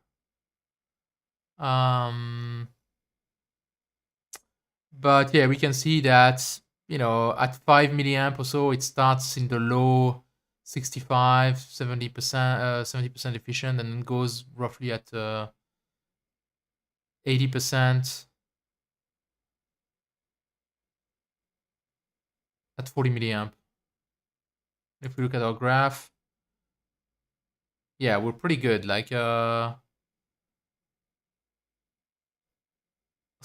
Um, but yeah, we can see that, at 5 milliamp or so, it starts in the low 65, 70%, 70% efficient, and then goes roughly at 80%. at 40 milliamp. If we look at our graph, yeah, we're pretty good. Like, so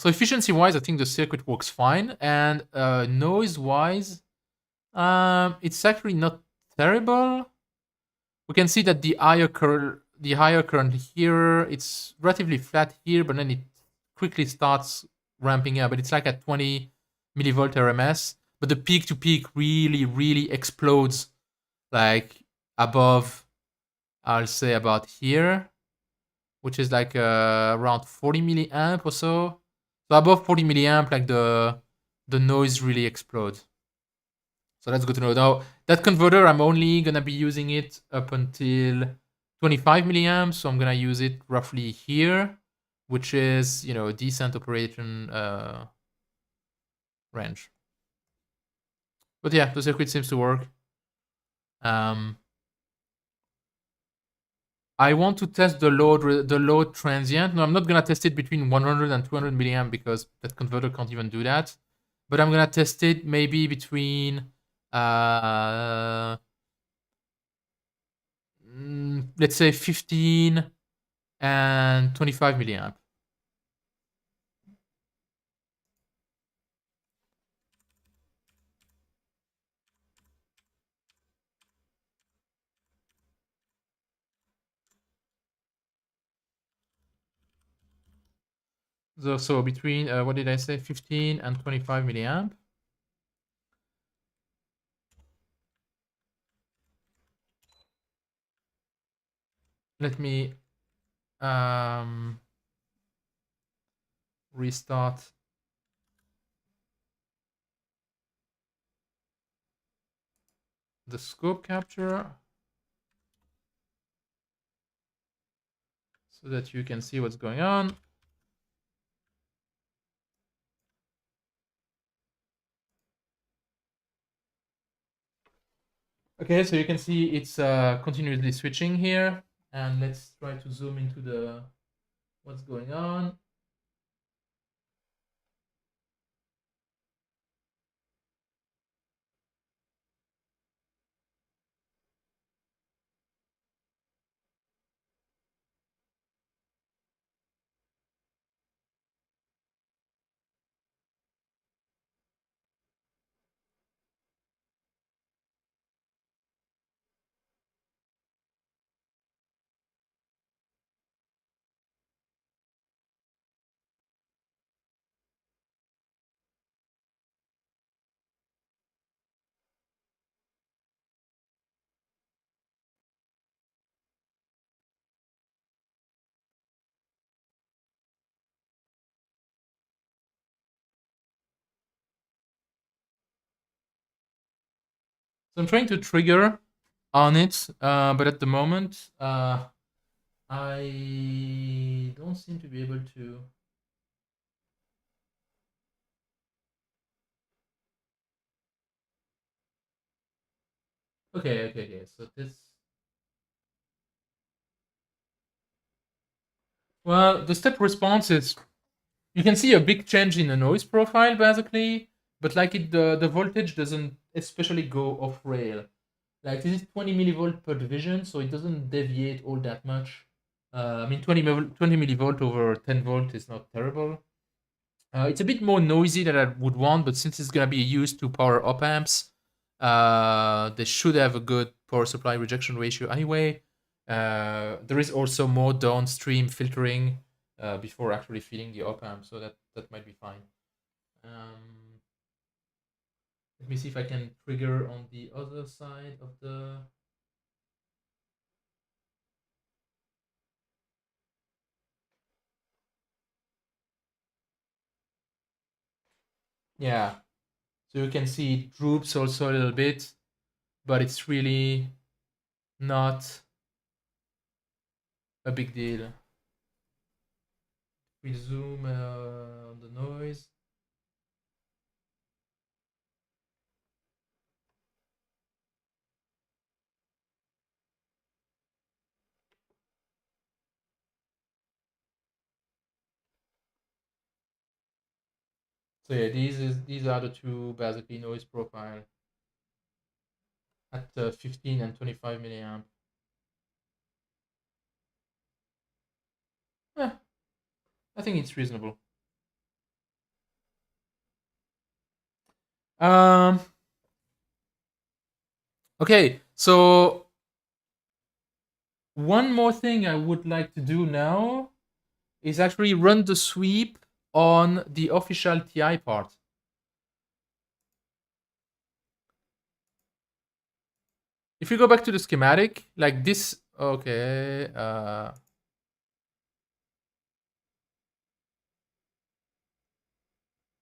efficiency wise, I think the circuit works fine, and noise wise, it's actually not terrible. We can see that the higher current here, it's relatively flat here, but then it quickly starts ramping up. But it's like at 20 millivolt RMS, but the peak to peak really explodes, like above, I'll say about here, which is like around 40 milliamp or so. So above 40 milliamp, like the noise really explodes. So that's good to know. Now that converter, I'm only gonna be using it up until 25 milliamps. So I'm gonna use it roughly here, which is a decent operation range. But yeah, the circuit seems to work. Um, I want to test the load transient. No, I'm not gonna test it between 100 and 200 milliamp because that converter can't even do that. But I'm gonna test it maybe between uh, let's say 15 and 25 milliamp. So between what did I say, 15 and 25 milliamp. Let me restart the scope capture so that you can see what's going on. Okay, so you can see it's continuously switching here, and let's try to zoom into the what's going on. So I'm trying to trigger on it, but at the moment, I don't seem to be able to. Okay. So this. Well, the step response is you can see a big change in the noise profile basically, but like the voltage doesn't especially go off rail. Like this is 20 millivolt per division, so it doesn't deviate all that much. I mean 20 millivolt over 10 volt is not terrible. It's a bit more noisy than I would want, but since it's gonna be used to power op amps, they should have a good power supply rejection ratio anyway. There is also more downstream filtering before actually feeding the op amp, so that might be fine. Um, Let me see if I can trigger on the other side of the. Yeah, so you can see it droops also a little bit, but it's really not a big deal. We zoom on the noise. So yeah, these are the two basically noise profile. at 15 and 25 milliamp. I think it's reasonable. Okay, so one more thing I would like to do now is actually run the sweep on the official TI part. If you go back to the schematic, like this, okay.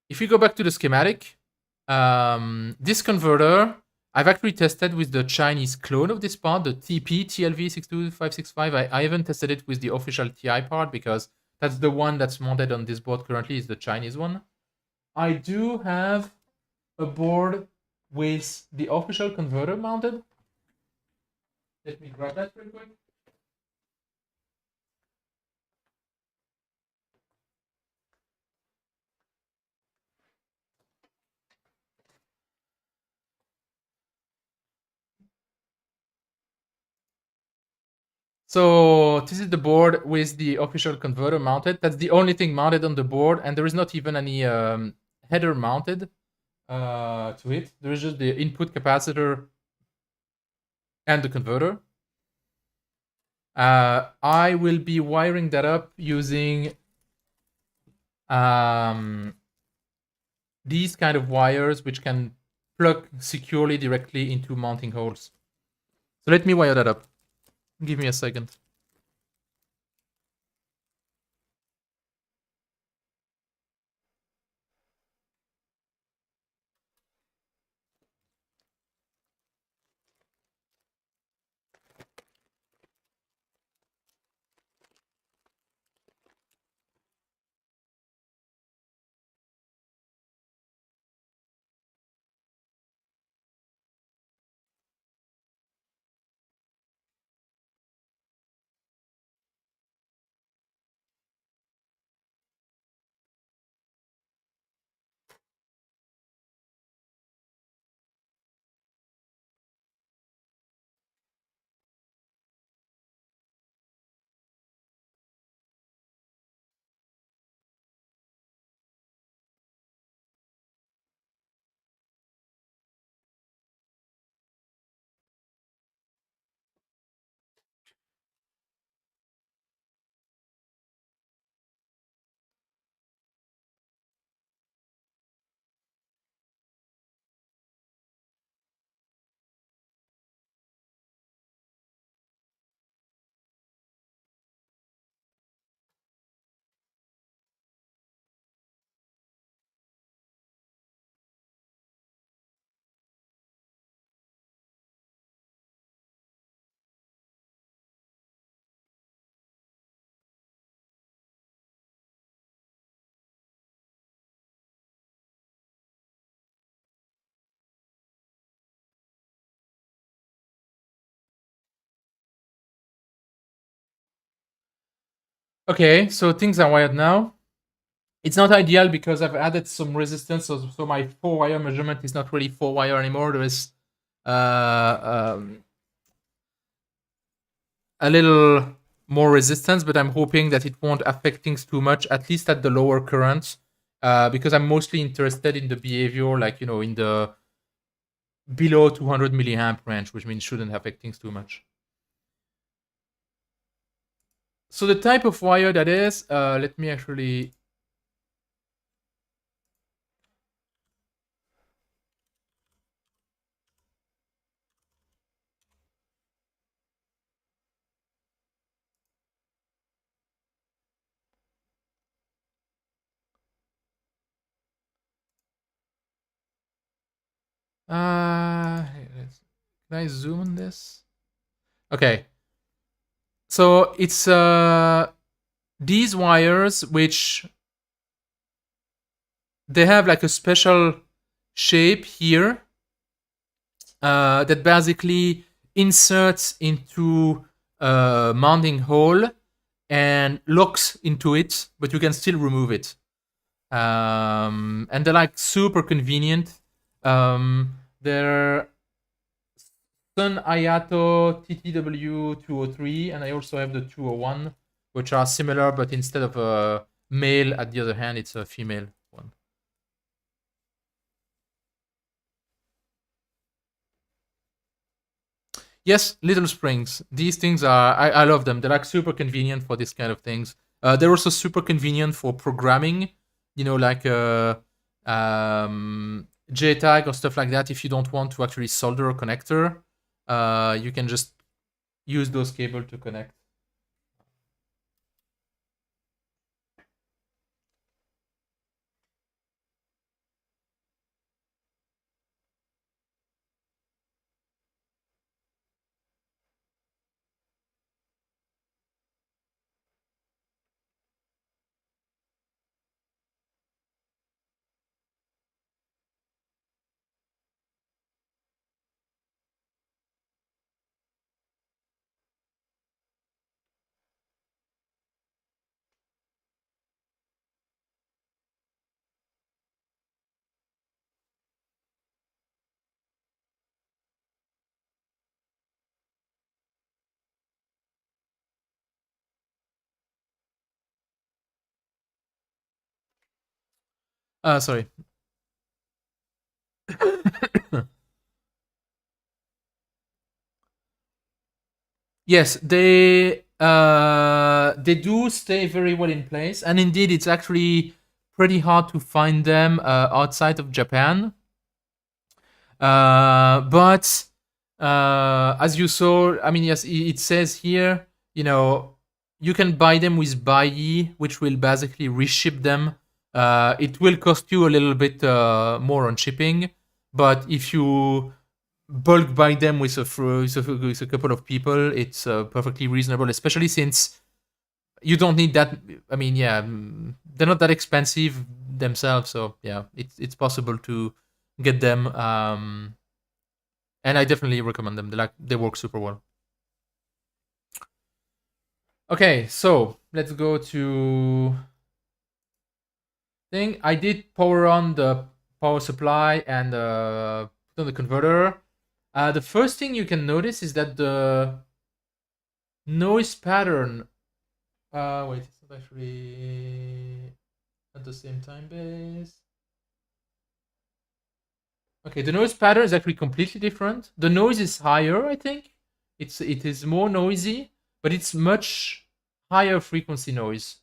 If you go back to the schematic, this converter, I've actually tested with the Chinese clone of this part, the TLV62565. I haven't tested it with the official TI part because that's the one that's mounted on this board currently, is the Chinese one. I do have a board with the official converter mounted. Let me grab that real quick. So this is the board with the official converter mounted. That's the only thing mounted on the board, and there is not even any header mounted to it. There is just the input capacitor and the converter. I will be wiring that up using these kind of wires, which can plug securely directly into mounting holes. So let me wire that up. Give me a second. Okay, so things are wired now. It's not ideal because I've added some resistance, so my 4-wire measurement is not really 4-wire anymore. There is a little more resistance, but I'm hoping that it won't affect things too much, at least at the lower currents, because I'm mostly interested in the behavior, like, you know, in the below 200 milliamp range, which means shouldn't affect things too much. So the type of wire that is, let me actually... Can I zoom on this? Okay. So it's these wires, which they have like a special shape here that basically inserts into a mounting hole and locks into it, but you can still remove it. And they're like super convenient. They're Sun Ayato TTW203, and I also have the 201, which are similar, but instead of a male at the other hand, it's a female one. Yes, Little Springs. These things are, I love them. They're like super convenient for this kind of things. They're also super convenient for programming, like JTAG or stuff like that. If you don't want to actually solder a connector, you can just use those cables to connect. Sorry. Yes, they do stay very well in place, and indeed, it's actually pretty hard to find them outside of Japan. But as you saw, I mean, yes, it says here, you can buy them with Buyee, which will basically reship them. It will cost you a little bit more on shipping, but if you bulk buy them with a couple of people, it's perfectly reasonable, especially since you don't need that. I mean, yeah, they're not that expensive themselves, so yeah, it's possible to get them. And I definitely recommend them. They work super well. Okay, so let's go to thing. I did power on the power supply and put on the converter. The first thing you can notice is that the noise pattern. Wait, it's not actually at the same time base. Okay, the noise pattern is actually completely different. The noise is higher, I think. It is more noisy, but it's much higher frequency noise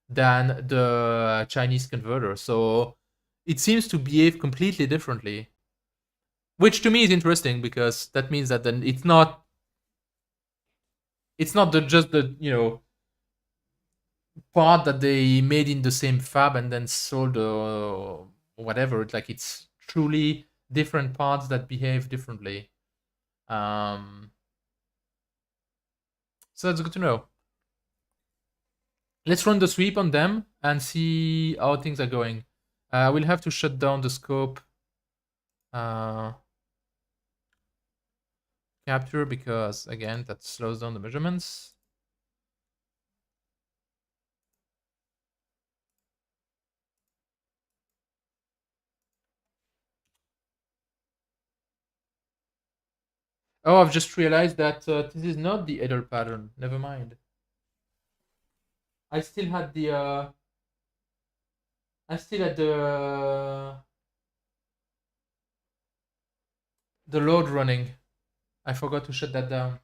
than the Chinese converter. So it seems to behave completely differently, which to me is interesting because that means that then it's not just the part that they made in the same fab and then sold whatever. It's truly different parts that behave differently. So that's good to know. Let's run the sweep on them and see how things are going. We'll have to shut down the scope capture because, again, that slows down the measurements. Oh, I've just realized that this is not the idle pattern. Never mind. I still had the the load running. I forgot to shut that down.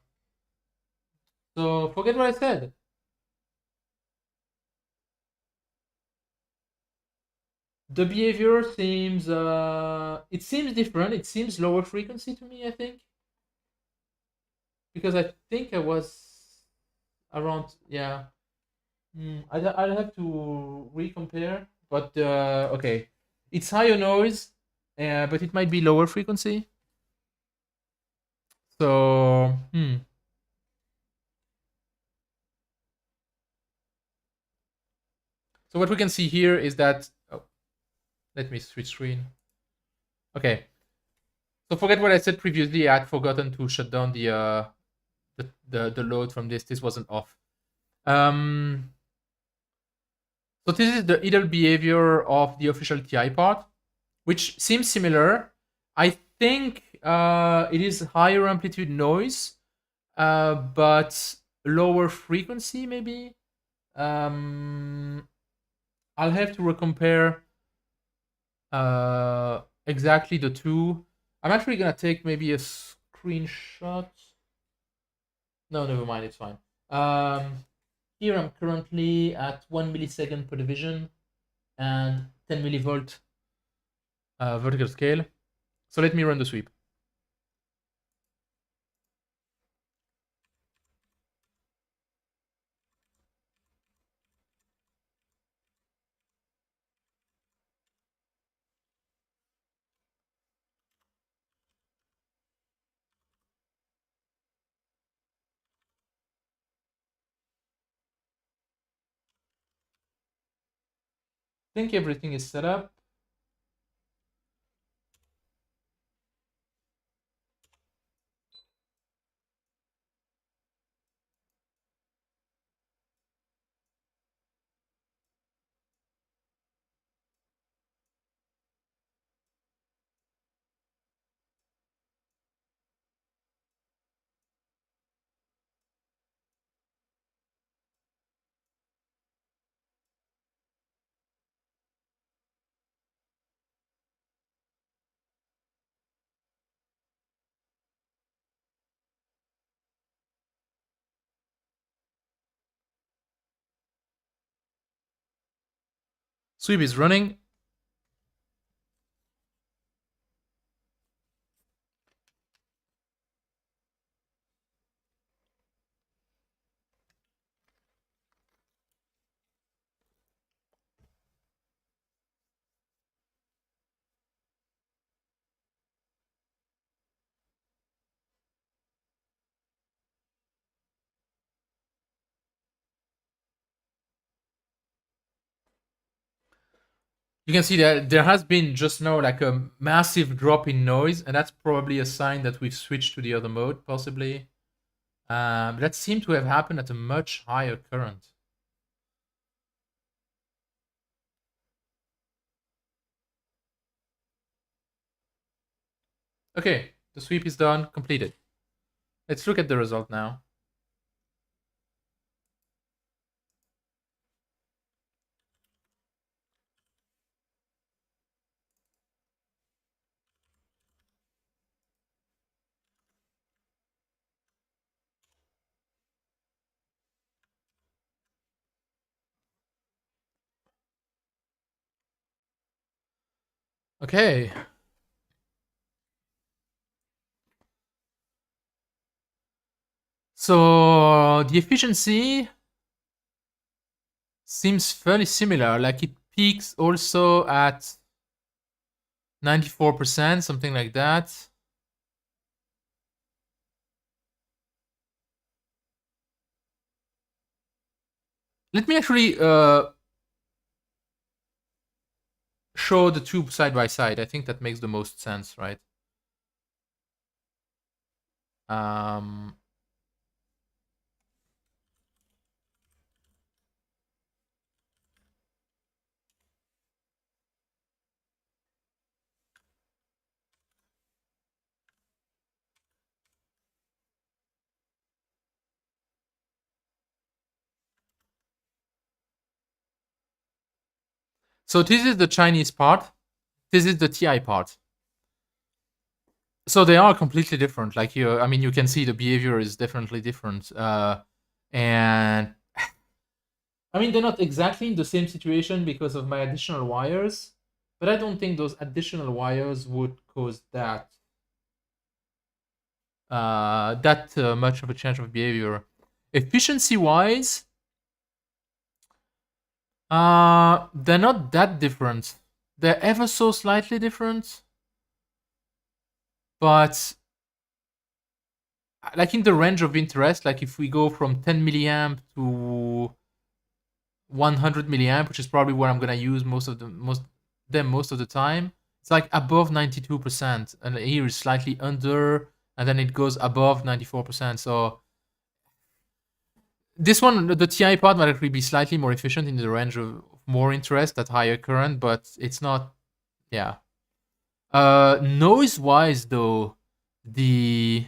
So forget what I said. The behavior seems it seems different. It seems lower frequency to me, I think. Because I think I was around, yeah. I'll have to recompare, but okay, it's higher noise, but it might be lower frequency. So So what we can see here is that. Oh, let me switch screen. Okay. So forget what I said previously. I had forgotten to shut down the load from this. This wasn't off. So this is the idle behavior of the official TI part, which seems similar. I think it is higher amplitude noise, but lower frequency maybe. I'll have to recompare exactly the two. I'm actually gonna take maybe a screenshot. No, never mind, it's fine. Here I'm currently at 1 millisecond per division and 10 millivolt vertical scale. So let me run the sweep. I think everything is set up. Sweep is running. You can see that there has been just now like a massive drop in noise, and that's probably a sign that we've switched to the other mode, possibly. That seemed to have happened at a much higher current. Okay, the sweep is done, completed. Let's look at the result now. Okay. So the efficiency seems fairly similar. Like it peaks also at 94%, something like that. Let me actually show the two side by side. I think that makes the most sense, right? Um, so this is the Chinese part. This is the TI part. So they are completely different. Like here, I mean, you can see the behavior is definitely different. And I mean, they're not exactly in the same situation because of my additional wires, but I don't think those additional wires would cause that much of a change of behavior. Efficiency wise, they're not that different. They're ever so slightly different, but like in the range of interest, like if we go from 10 milliamp to 100 milliamp, which is probably what I'm gonna use most of the time, it's like above 92%, and here is slightly under, and then it goes above 94%. So this one, the TI part, might actually be slightly more efficient in the range of more interest at higher current, but it's not. Yeah. Noise wise though, the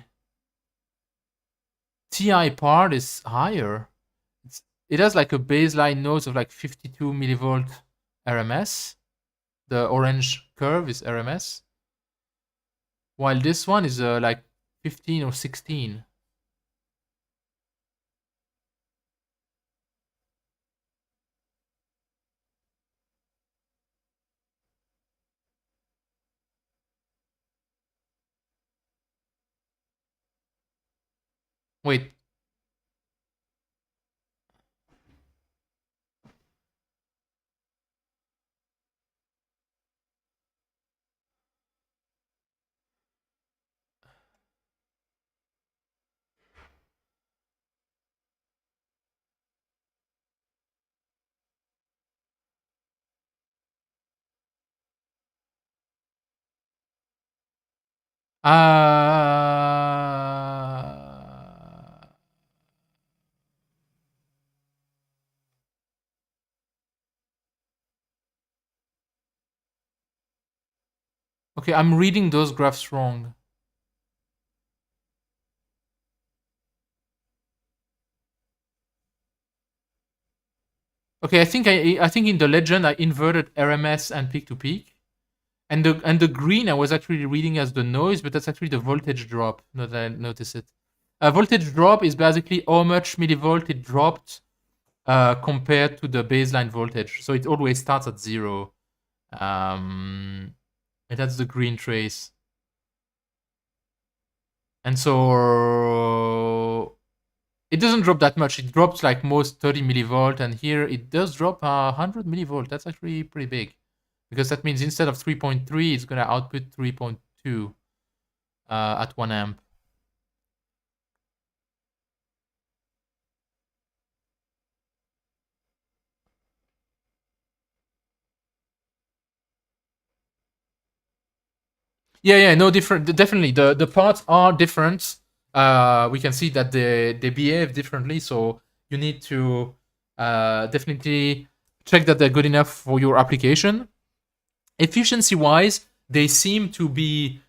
TI part is higher. It has like a baseline noise of like 52 millivolt RMS. The orange curve is RMS, while this one is like 15 or 16. Wait. Okay, I'm reading those graphs wrong. Okay, I think in the legend I inverted RMS and peak to peak. And the green I was actually reading as the noise, but that's actually the voltage drop. Not that I notice it. A voltage drop is basically how much millivolt it dropped compared to the baseline voltage. So it always starts at 0. And that's the green trace. And so it doesn't drop that much. It drops like most 30 millivolt, and here it does drop 100 millivolt. That's actually pretty big, because that means instead of 3.3, it's going to output 3.2 at 1 amp. Yeah, no, different. Definitely, the parts are different. We can see that they behave differently. So you need to definitely check that they're good enough for your application. Efficiency wise, they seem to be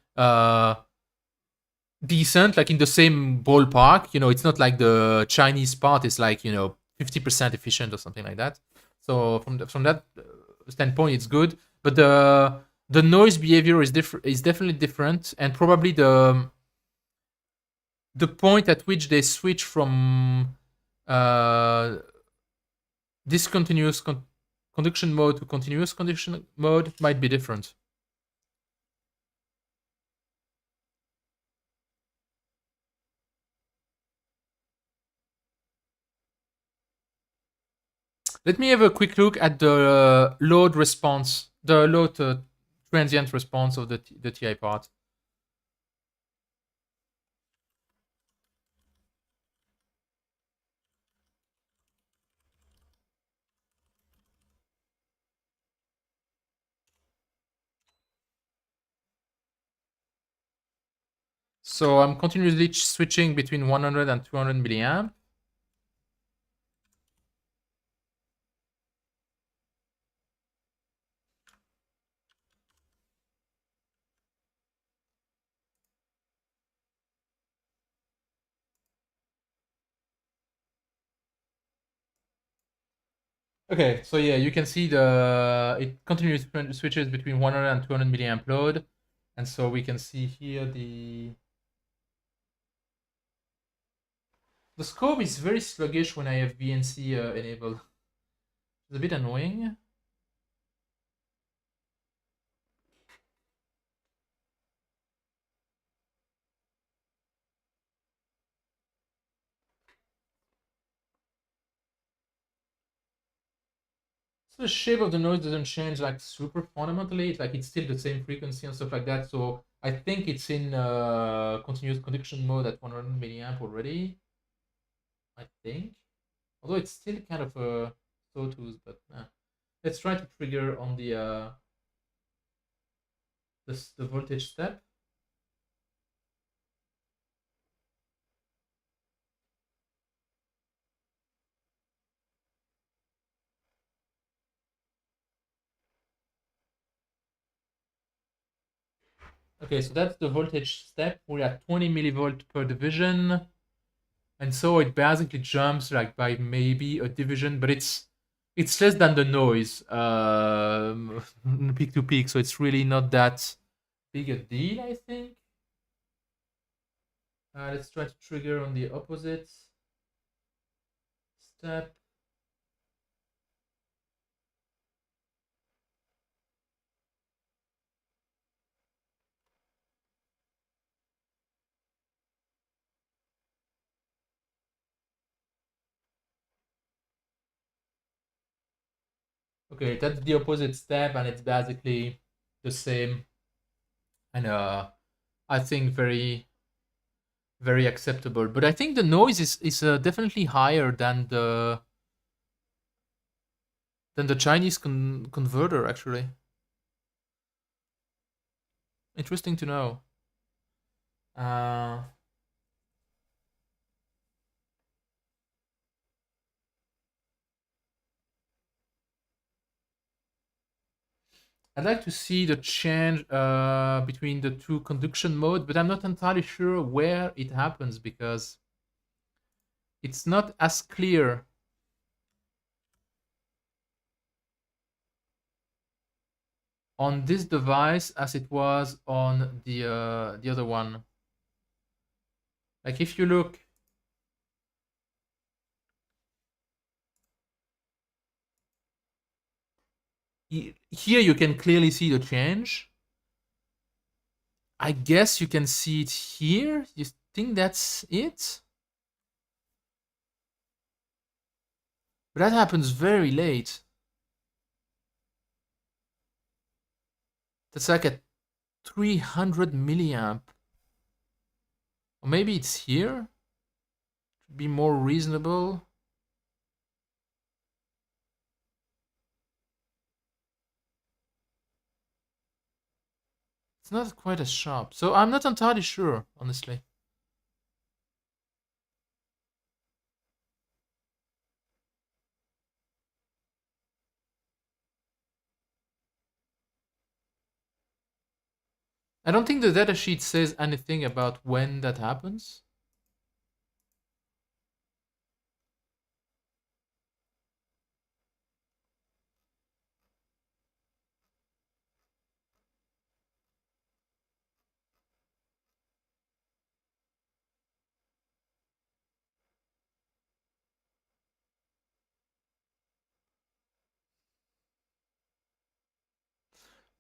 decent, like in the same ballpark. It's not like the Chinese part is like 50% efficient or something like that. So from that standpoint, it's good. But the noise behavior is definitely different, and probably the point at which they switch from uh, discontinuous conduction mode to continuous conduction mode might be different. Let me have a quick look at the load response, the load transient response of the TI part. So I'm continuously switching between 100 and 200 milliamp. Okay, so yeah, you can see it continuously switches between 100 and 200 milliamp load, and so we can see here the scope is very sluggish when I have VNC enabled. It's a bit annoying. So the shape of the noise doesn't change like super fundamentally. It's like it's still the same frequency and stuff like that. So I think it's in continuous conduction mode at 100 milliamp already. I think, although it's still kind of a sawtooth, but let's try to trigger on the voltage step. Okay, so that's the voltage step. We're at 20 millivolt per division. And so it basically jumps like by maybe a division, but it's less than the noise peak to peak, so it's really not that big a deal, I think. Let's try to trigger on the opposite step. Okay, that's the opposite step, and it's basically the same, and I think very acceptable. But I think the noise is definitely higher than the Chinese converter, actually. Interesting to know. Uh, I'd like to see the change between the two conduction modes, but I'm not entirely sure where it happens because it's not as clear on this device as it was on the other one. Like if you look here, you can clearly see the change. I guess you can see it here. You think that's it? But that happens very late. That's like at 300 milliamp. Or maybe it's here? To be more reasonable. It's not quite as sharp. So I'm not entirely sure, honestly. I don't think the datasheet says anything about when that happens.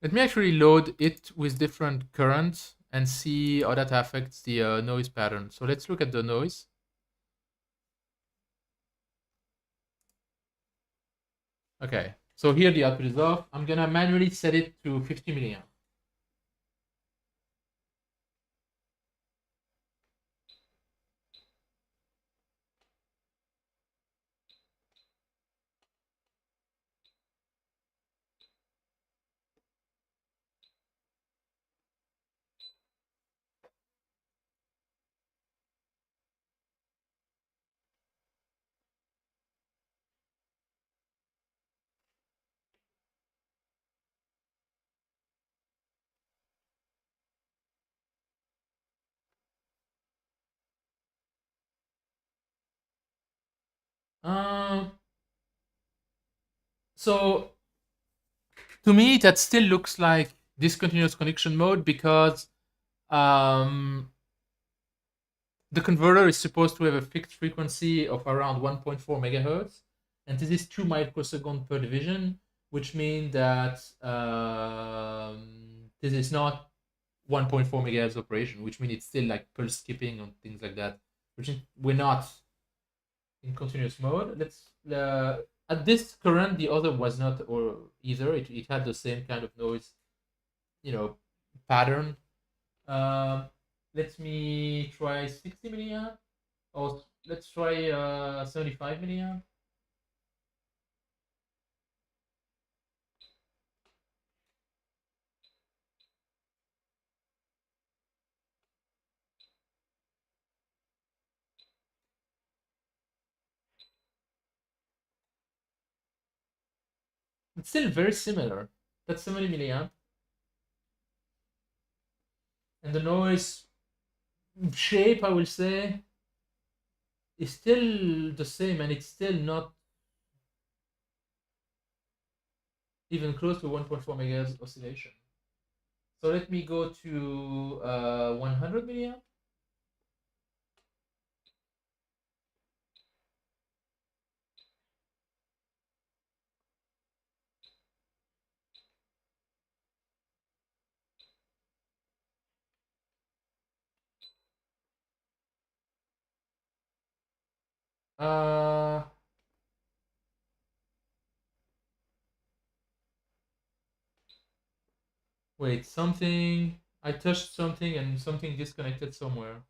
Let me actually load it with different currents and see how that affects the noise pattern. So let's look at the noise. Okay, so here the output is off. I'm gonna manually set it to 50 milliamp. Um, so to me, that still looks like discontinuous connection mode because um, the converter is supposed to have a fixed frequency of around 1.4 megahertz, and this is 2 microseconds per division, which means that this is not 1.4 megahertz operation, which means it's still like pulse skipping and things like that, which we're not in continuous mode. Let's at this current, the other was not or either. It had the same kind of noise, you know, pattern. Um, Let me try 60 milliamp. Oh, let's try 75 milliamp. It's still very similar. That's 70 milliamp. And the noise shape, I will say, is still the same, and it's still not even close to 1.4 megahertz oscillation. So let me go to 100 milliamp. Uh, Wait, something. I touched something and something disconnected somewhere.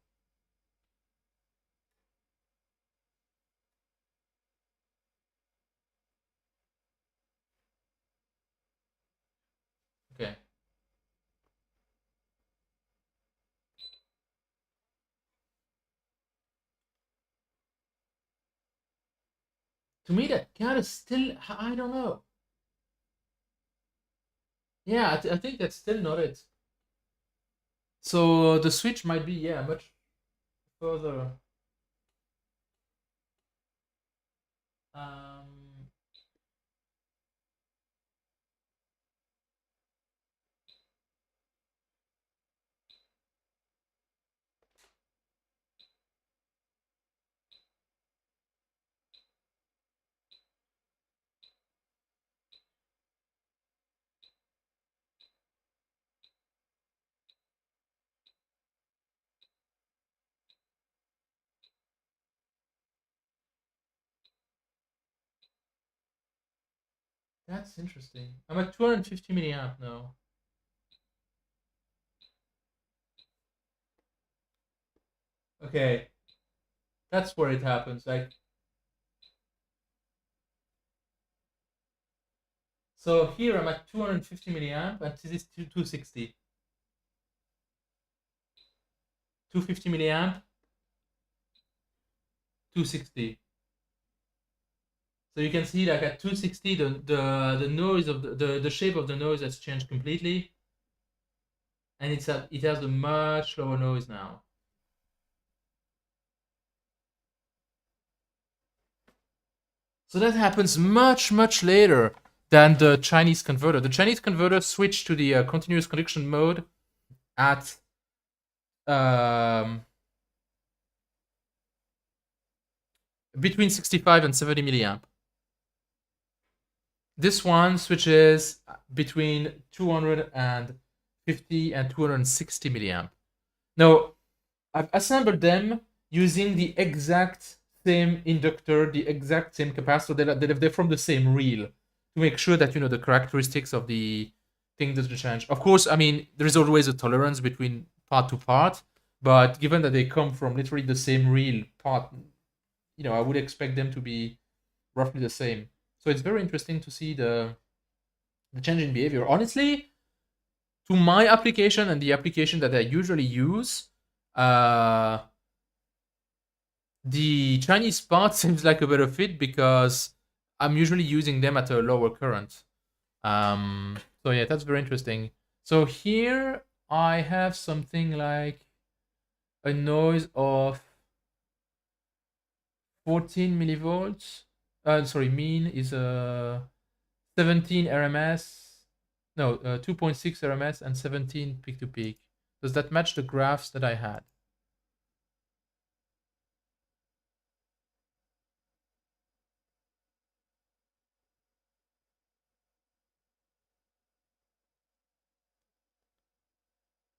Okay. To me, that kind of still, I don't know. Yeah, I think that's still not it. So the switch might be, yeah, much further. Um, that's interesting. I'm at 250 milliamp now. Okay, that's where it happens. Like, so here I'm at 250 milliamp, and this is 260. 250 milliamp, 260. So you can see like at 260, the noise of the shape of the noise has changed completely, and it has a much lower noise now. So that happens much later than the Chinese converter. The Chinese converter switched to the continuous conduction mode at um, between 65 and 70 milliamp. This one switches between 250 and 260 milliamp. Now, I've assembled them using the exact same inductor, the exact same capacitor. They're from the same reel to make sure that the characteristics of the thing doesn't change. Of course, I mean there is always a tolerance between part to part, but given that they come from literally the same reel part, I would expect them to be roughly the same. So it's very interesting to see the change in behavior. Honestly, to my application and the application that I usually use, the Chinese part seems like a better fit because I'm usually using them at a lower current. So yeah, that's very interesting. So here I have something like a noise of 14 millivolts. Sorry, mean is 17 RMS. No, 2.6 RMS and 17 peak to peak. Does that match the graphs that I had?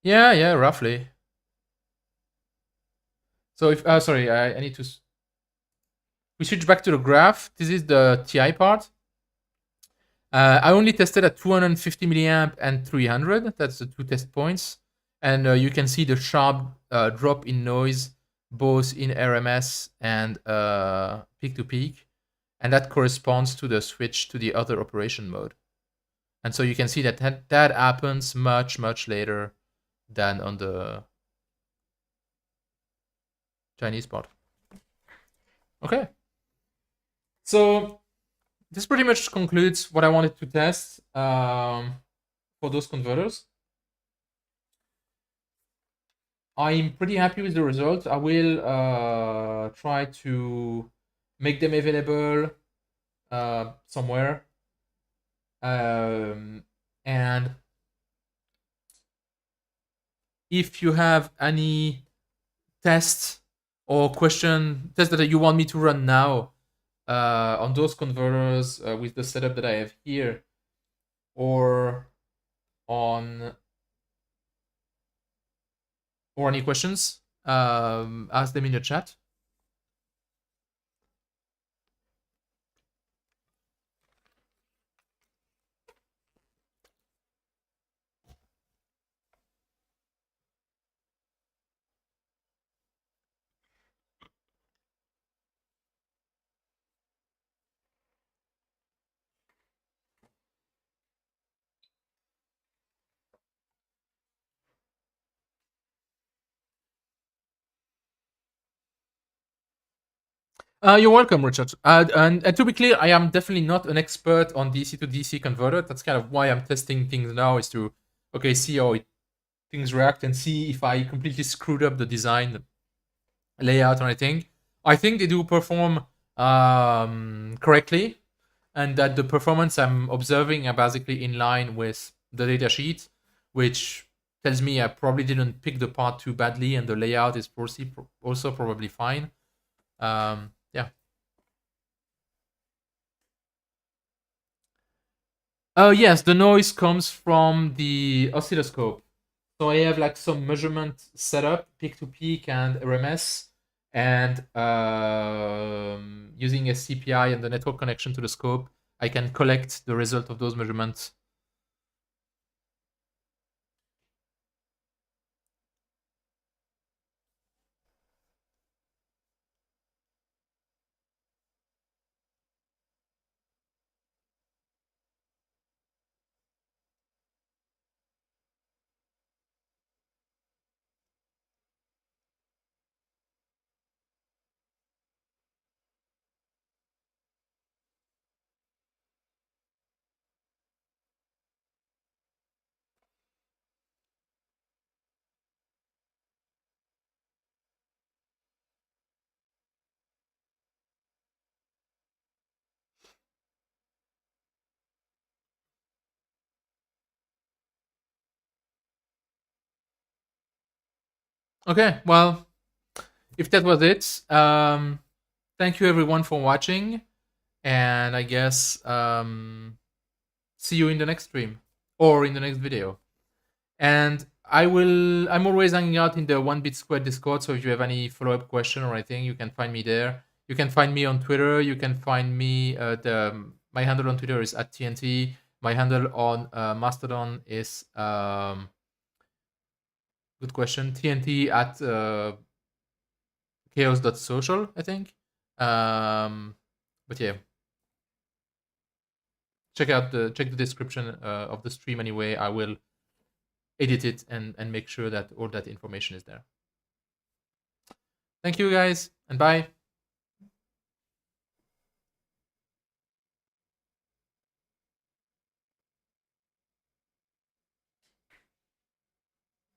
Yeah, roughly. So if sorry, I need to. We switch back to the graph. This is the TI part. I only tested at 250 milliamp and 300. That's the two test points, and you can see the sharp drop in noise both in RMS and peak to peak, and that corresponds to the switch to the other operation mode. And so you can see that happens much later than on the Chinese part. Okay. So this pretty much concludes what I wanted to test for those converters. I'm pretty happy with the results. I will try to make them available somewhere. And if you have any tests or tests that you want me to run now on those converters with the setup that I have here, or on or any questions, ask them in the chat. You're welcome, Richard. And to be clear, I am definitely not an expert on DC to DC converter. That's kind of why I'm testing things now, is to see how things react and see if I completely screwed up the design, layout, or anything. I think they do perform correctly, and that the performance I'm observing are basically in line with the datasheet, which tells me I probably didn't pick the part too badly, and the layout is also probably fine. Yeah. Oh yes, the noise comes from the oscilloscope. So I have like some measurement setup, peak to peak and RMS, and using a CPI and the network connection to the scope, I can collect the result of those measurements. Okay, well, if that was it, thank you everyone for watching, and I guess see you in the next stream or in the next video. And I'm always hanging out in the 1 bit squared Discord, so if you have any follow-up question or anything, you can find me there. You can find me on Twitter. You can find me my handle on Twitter is @TNT. My handle on Mastodon is good question, TNT at chaos.social, I think. But yeah, check the description of the stream anyway. I will edit it and make sure that all that information is there. Thank you guys, and bye.